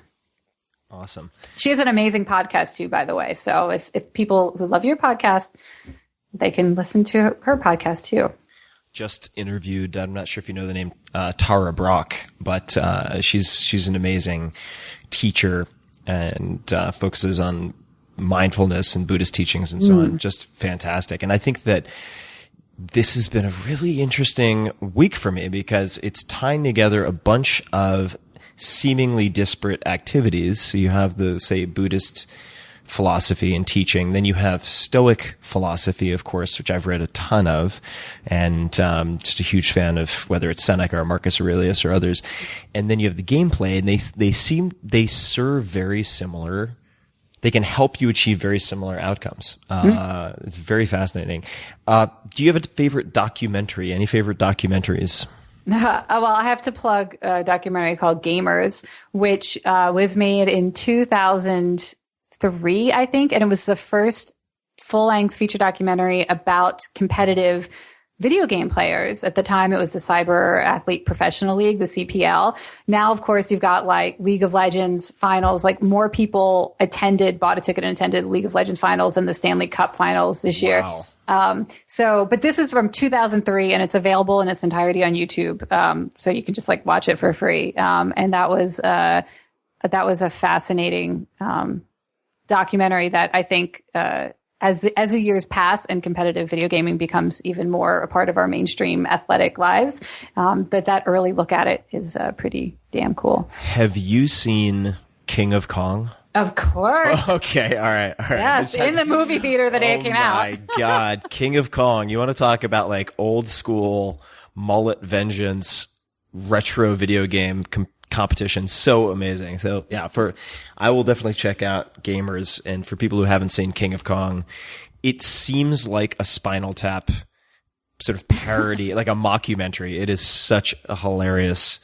Awesome. She has an amazing podcast too, by the way. So if people who love your podcast, they can listen to her podcast too. Just interviewed, I'm not sure if you know the name, Tara Brock, but she's an amazing teacher and focuses on mindfulness and Buddhist teachings and so on. Just fantastic. And I think that this has been a really interesting week for me because it's tying together a bunch of seemingly disparate activities. So you have the, say, Buddhist philosophy and teaching. Then you have Stoic philosophy, of course, which I've read a ton of, and just a huge fan of whether it's Seneca or Marcus Aurelius or others. And then you have the gameplay, and they serve very similar. They can help you achieve very similar outcomes. It's very fascinating. Do you have a favorite documentary? Any favorite documentaries? Well, I have to plug a documentary called Gamers, which was made in 2003, I think, and it was the first full-length feature documentary about competitive video game players. At the time, it was the Cyber Athlete Professional League, the CPL. Now, of course, you've got like League of Legends finals. Like more people bought a ticket and attended League of Legends finals than the Stanley Cup finals this year. But this is from 2003 and it's available in its entirety on YouTube. So you can just like watch it for free. And that was a fascinating, documentary that I think, as the years pass and competitive video gaming becomes even more a part of our mainstream athletic lives, that early look at it is pretty damn cool. Have you seen King of Kong? Of course. Okay. All right. Yes, in the movie theater the day it came out. Oh my God. King of Kong. You want to talk about like old school mullet vengeance retro video game competition. So amazing. So yeah, I will definitely check out Gamers. And for people who haven't seen King of Kong, it seems like a Spinal Tap sort of parody, like a mockumentary. It is such a hilarious,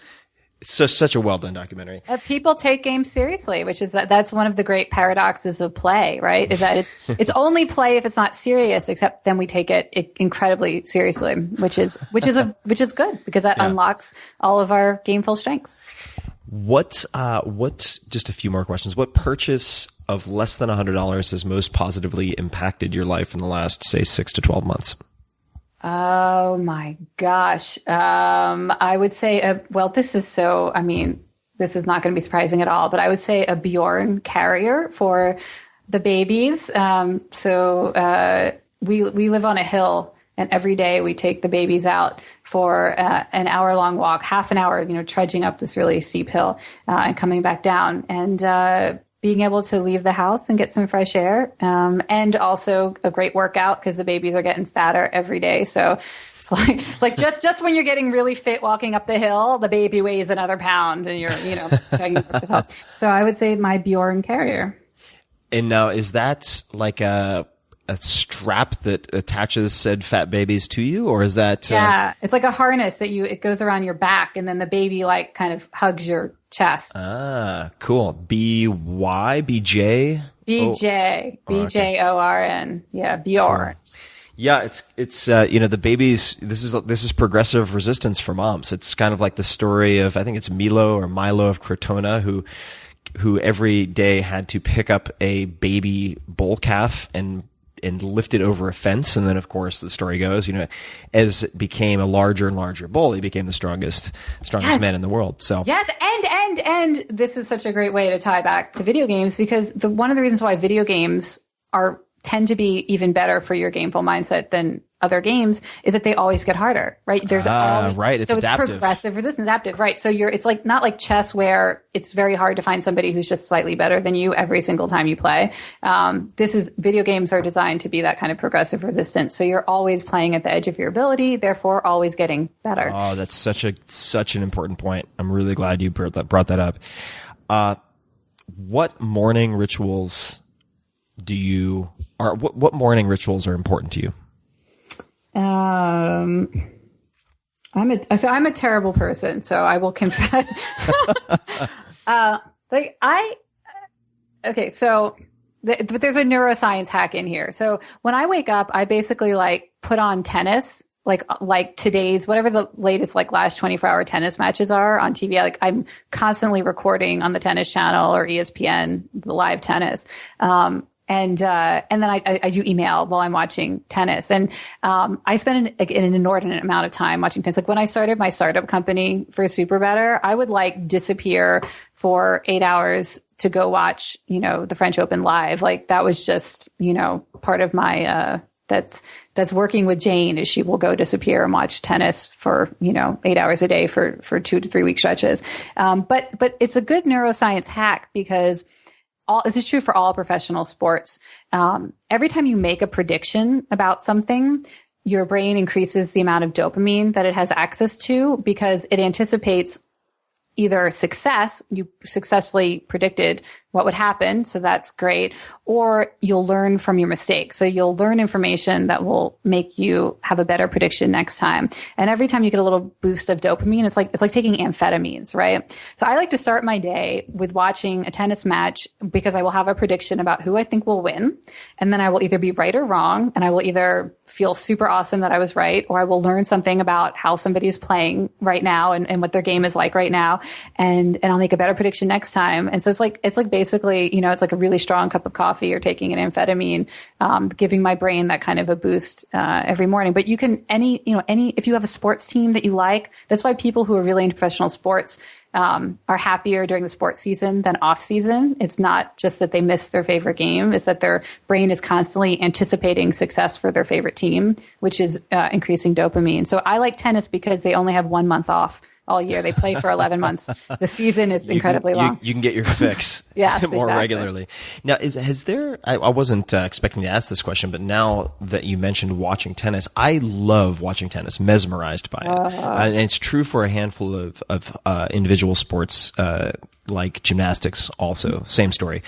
it's such a well done documentary. People take games seriously, which is that's one of the great paradoxes of play, right? Is that it's only play if it's not serious, except then we take it incredibly seriously, which is good because that unlocks all of our gameful strengths. What just a few more questions. What purchase of less than $100 has most positively impacted your life in the last, say, 6 to 12 months? Oh my gosh. I would say, this is this is not going to be surprising at all, but I would say a Bjorn carrier for the babies. We live on a hill and every day we take the babies out for an hour-long walk, half an hour, trudging up this really steep hill and coming back down. And being able to leave the house and get some fresh air, and also a great workout because the babies are getting fatter every day. So it's like just when you're getting really fit walking up the hill, the baby weighs another pound and you're, chugging up the hill. So I would say my Bjorn carrier. And now, is that like a strap that attaches said fat babies to you, or is that? Yeah, it's like a harness that it goes around your back, and then the baby like kind of hugs your chest. Ah, cool. B-Y, B-J? B-J-O-R-N. Yeah, Bjorn. Yeah, it's the babies, this is progressive resistance for moms. It's kind of like the story of, I think it's Milo of Crotona, who every day had to pick up a baby bull calf and lift it over a fence. And then, of course, the story goes, as it became a larger and larger bull, he became the strongest man in the world. So yes, and this is such a great way to tie back to video games, because one of the reasons why video games tend to be even better for your gameful mindset than other games is that they always get harder, right? There's always, right. It's adaptive. It's progressive resistance, adaptive, right? So it's like not like chess where it's very hard to find somebody who's just slightly better than you every single time you play. Video games are designed to be that kind of progressive resistance. So you're always playing at the edge of your ability, therefore always getting better. Oh, that's such an important point. I'm really glad you brought that up. What morning rituals what morning rituals are important to you? I'm a terrible person, so I will confess. But there's a neuroscience hack in here. So when I wake up, I basically put on tennis like today's, whatever the latest like last 24-hour tennis matches are on TV. Like I'm constantly recording on the Tennis Channel or ESPN, the live tennis. And then I do email while I'm watching tennis. And, I spend an inordinate amount of time watching tennis. Like when I started my startup company for Super Better, I would like disappear for 8 hours to go watch, the French Open live. Like that was just, part of my, that's working with Jane is she will go disappear and watch tennis for, 8 hours a day for 2 to 3 week stretches. But it's a good neuroscience hack because this is true for all professional sports. Every time you make a prediction about something, your brain increases the amount of dopamine that it has access to because it anticipates either success, you successfully predicted what would happen, so that's great, or you'll learn from your mistakes. So you'll learn information that will make you have a better prediction next time. And every time you get a little boost of dopamine, it's like taking amphetamines, right? So I like to start my day with watching a tennis match because I will have a prediction about who I think will win. And then I will either be right or wrong. And I will either feel super awesome that I was right, or I will learn something about how somebody is playing right now and what their game is like right now. And I'll make a better prediction next time. And so it's like basically, it's like a really strong cup of coffee or taking an amphetamine, giving my brain that kind of a boost, every morning. But you can, if you have a sports team that you like, that's why people who are really into professional sports, are happier during the sports season than off season. It's not just that they miss their favorite game. It's that their brain is constantly anticipating success for their favorite team, which is, increasing dopamine. So I like tennis because they only have 1 month off all year. They play for 11 months. The season is incredibly long. You can get your fix yes, more exactly. regularly. Now, has there, I wasn't expecting to ask this question, but now that you mentioned watching tennis, I love watching tennis, mesmerized by it. And it's true for a handful of individual sports, like gymnastics also. Same story.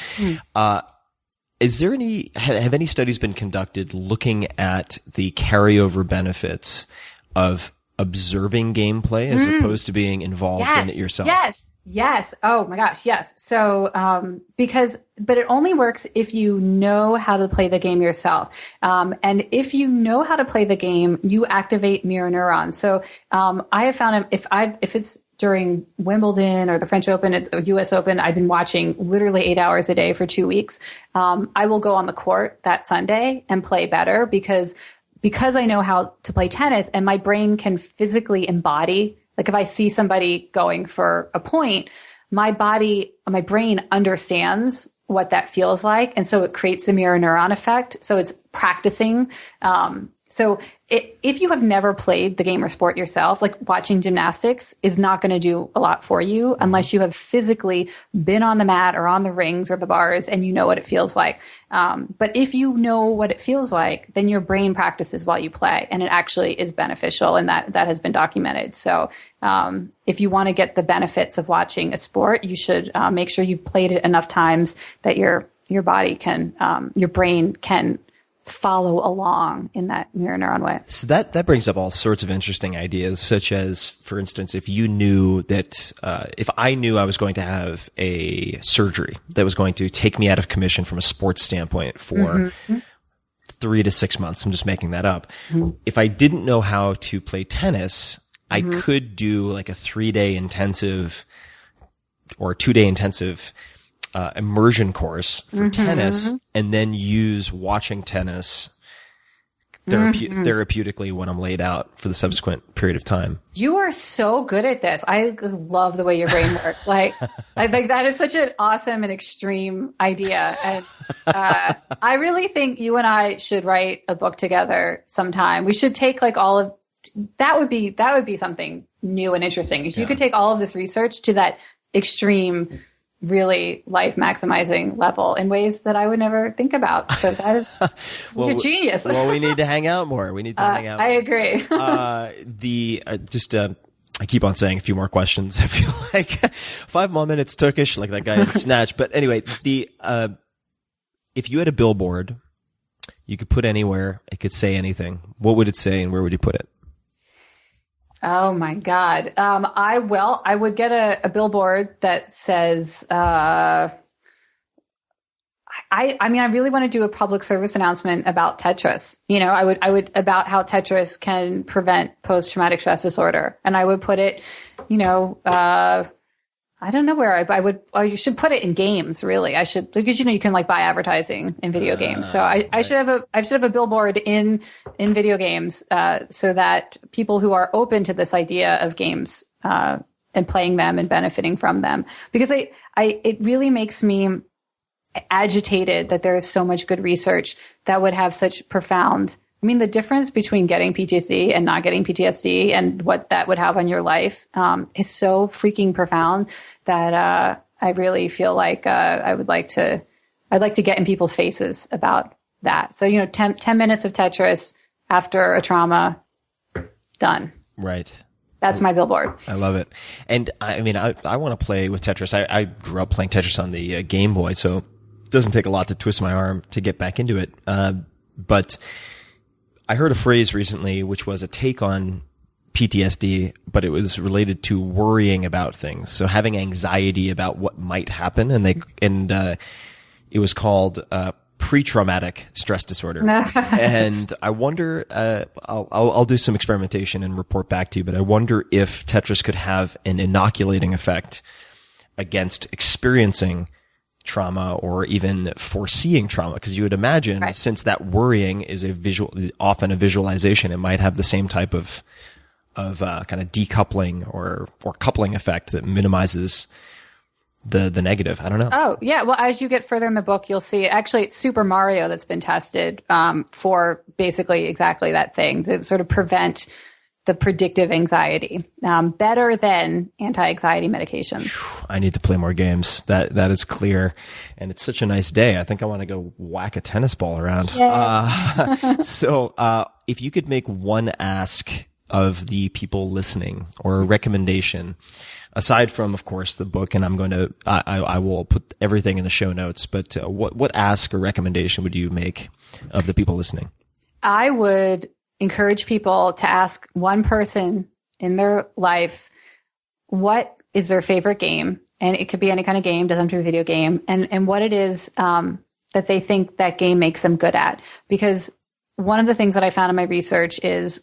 Is there have any studies been conducted looking at the carryover benefits of observing gameplay as opposed to being involved in it yourself? Yes. Oh my gosh. Yes. So, but it only works if you know how to play the game yourself. And if you know how to play the game, you activate mirror neurons. So, I have found if it's during Wimbledon or the French Open, it's US Open, I've been watching literally 8 hours a day for 2 weeks. I will go on the court that Sunday and play better because I know how to play tennis and my brain can physically embody, like if I see somebody going for a point, my brain understands what that feels like. And so it creates a mirror neuron effect. So it's practicing. If you have never played the game or sport yourself, like watching gymnastics is not going to do a lot for you unless you have physically been on the mat or on the rings or the bars and you know what it feels like. But if you know what it feels like, then your brain practices while you play, and it actually is beneficial, and that has been documented. So if you want to get the benefits of watching a sport, you should make sure you've played it enough times that your body can, your brain can follow along in that mirror neuron way. So that brings up all sorts of interesting ideas, such as, for instance, if you knew that, if I knew I was going to have a surgery that was going to take me out of commission from a sports standpoint for 3 to 6 months, I'm just making that up. If I didn't know how to play tennis, I could do like a 3-day intensive or a 2-day intensive immersion course for tennis, and then use watching tennis therapeutically when I'm laid out for the subsequent period of time. You are so good at this. I love the way your brain works. Like, I think that is such an awesome and extreme idea. And I really think you and I should write a book together sometime. We should take like all of that would be something new and interesting. If you could take all of this research to that extreme, really life maximizing level in ways that I would never think about. So that is you're genius. Well, we need to hang out more. We need to hang out more. I agree. I keep on saying a few more questions. I feel like 5 more minutes Turkish, like that guy in Snatch. But anyway, if you had a billboard you could put anywhere, it could say anything, what would it say and where would you put it? Oh my God. I would get a billboard that says, I I mean, I really want to do a public service announcement about Tetris. I would about how Tetris can prevent post-traumatic stress disorder. And I would put it, I don't know where you should put it in games, really. I should, because, you can like buy advertising in video games. So I should have a billboard in video games, so that people who are open to this idea of games, and playing them and benefiting from them, because it really makes me agitated that there is so much good research that would have such profound, the difference between getting PTSD and not getting PTSD and what that would have on your life, is so freaking profound that, I really feel like, I'd like to get in people's faces about that. So, 10 minutes of Tetris after a trauma, done. Right. That's my billboard. I love it. And I want to play with Tetris. I grew up playing Tetris on the Game Boy, so it doesn't take a lot to twist my arm to get back into it. But I heard a phrase recently, which was a take on PTSD, but it was related to worrying about things. So having anxiety about what might happen, and it was called pre-traumatic stress disorder. And I wonder, I'll do some experimentation and report back to you, but I wonder if Tetris could have an inoculating effect against experiencing trauma or even foreseeing trauma. Because you would imagine, right, since that worrying is often a visualization, it might have the same type of kind of decoupling or coupling effect that minimizes the negative. I don't know. Oh, yeah. Well, as you get further in the book, you'll see actually it's Super Mario that's been tested for basically exactly that thing, to sort of prevent the predictive anxiety, better than anti-anxiety medications. I need to play more games. That is clear. And it's such a nice day. I think I want to go whack a tennis ball around. So if you could make one ask of the people listening, or a recommendation, aside from, of course, the book, and I will put everything in the show notes, but what ask or recommendation would you make of the people listening? I would encourage people to ask one person in their life, what is their favorite game? And it could be any kind of game, doesn't have to be a video game, and what it is that they think that game makes them good at. Because one of the things that I found in my research is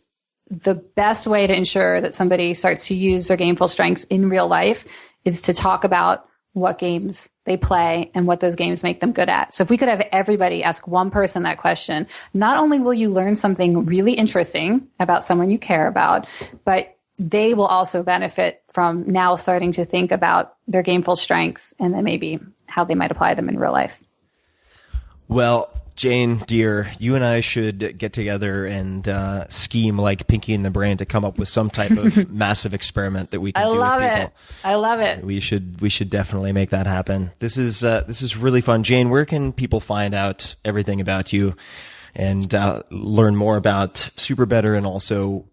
the best way to ensure that somebody starts to use their gameful strengths in real life is to talk about what games they play and what those games make them good at. So if we could have everybody ask one person that question, not only will you learn something really interesting about someone you care about, but they will also benefit from now starting to think about their gameful strengths and then maybe how they might apply them in real life. Well, Jane, dear, you and I should get together and scheme like Pinky and the Brain to come up with some type of massive experiment that we can do with people. I love it. We should definitely make that happen. This is really fun. Jane, where can people find out everything about you and learn more about Super Better, and also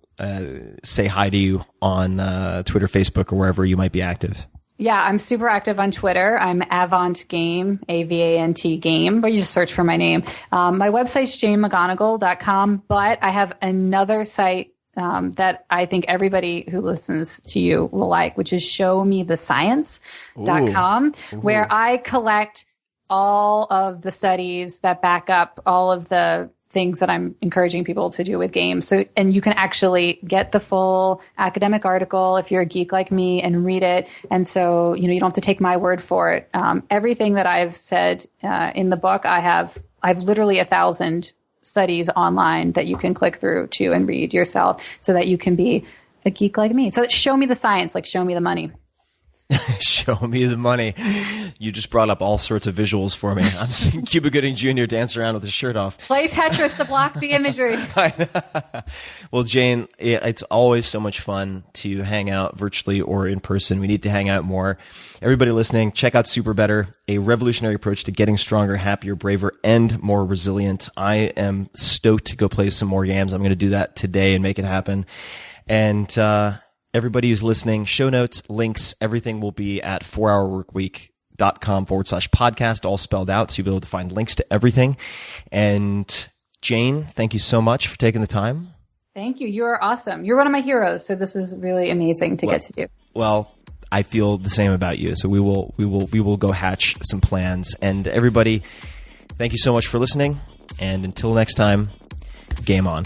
say hi to you on Twitter, Facebook, or wherever you might be active? Yeah, I'm super active on Twitter. I'm Avant Game, AVANT Game, but you just search for my name. My website's janemcgonigal.com, but I have another site that I think everybody who listens to you will like, which is showmethescience.com, where I collect all of the studies that back up all of the things that I'm encouraging people to do with games. So, and you can actually get the full academic article if you're a geek like me and read it. And so, you don't have to take my word for it. Everything that I've said in the book, I've literally 1,000 studies online that you can click through to and read yourself, so that you can be a geek like me. So show me the science, like show me the money. Show me the money. You just brought up all sorts of visuals for me. I'm seeing Cuba Gooding Jr. dance around with his shirt off. Play Tetris to block the imagery. Well, Jane, it's always so much fun to hang out virtually or in person. We need to hang out more. Everybody listening, check out Super Better, a revolutionary approach to getting stronger, happier, braver, and more resilient. I am stoked to go play some more games. I'm going to do that today and make it happen. And everybody who's listening, show notes, links, everything will be at 4hourworkweek.com/podcast, all spelled out. So you'll be able to find links to everything. And Jane, thank you so much for taking the time. Thank you. You are awesome. You're one of my heroes. So this is really amazing to get to do. Well, I feel the same about you. So we will go hatch some plans. And everybody, Thank you so much for listening, and until next time, game on.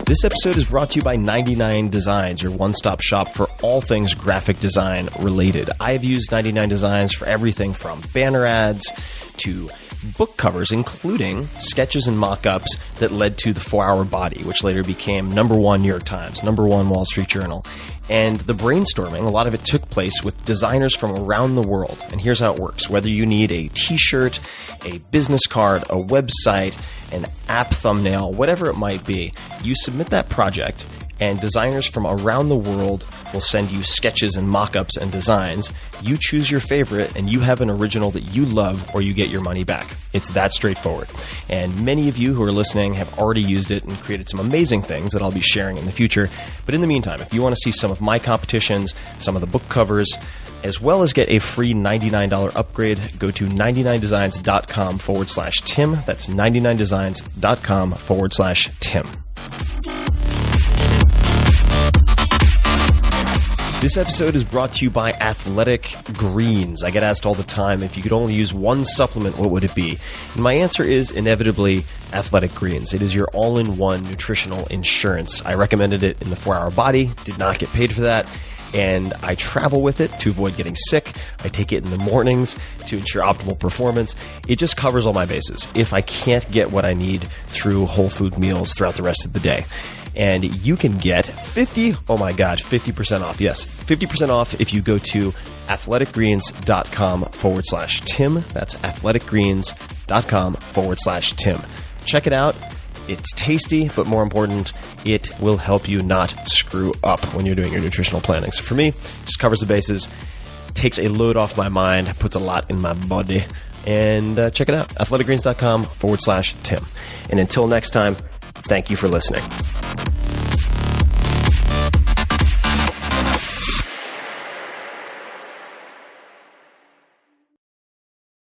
This episode is brought to you by 99 Designs, your one-stop shop for all things graphic design related. I've used 99 Designs for everything from banner ads to book covers, including sketches and mock-ups that led to The 4-Hour Body, which later became #1 New York Times, #1 Wall Street Journal. And the brainstorming, a lot of it took place with designers from around the world. And here's how it works. Whether you need a t-shirt, a business card, a website, an app thumbnail, whatever it might be, you submit that project, and designers from around the world will send you sketches and mock-ups and designs. You choose your favorite, and you have an original that you love, or you get your money back. It's that straightforward. And many of you who are listening have already used it and created some amazing things that I'll be sharing in the future. But in the meantime, if you want to see some of my competitions, some of the book covers, as well as get a free $99 upgrade, go to 99designs.com/Tim. That's 99designs.com/Tim. This episode is brought to you by Athletic Greens. I get asked all the time, if you could only use one supplement, what would it be? And my answer is inevitably Athletic Greens. It is your all-in-one nutritional insurance. I recommended it in the 4-Hour Body, did not get paid for that, and I travel with it to avoid getting sick. I take it in the mornings to ensure optimal performance. It just covers all my bases if I can't get what I need through whole food meals throughout the rest of the day. And you can get 50% off. Yes, 50% off if you go to athleticgreens.com/Tim. That's athleticgreens.com/Tim. Check it out. It's tasty, but more important, it will help you not screw up when you're doing your nutritional planning. So for me, it just covers the bases, takes a load off my mind, puts a lot in my body. And check it out, athleticgreens.com/Tim. And until next time, thank you for listening.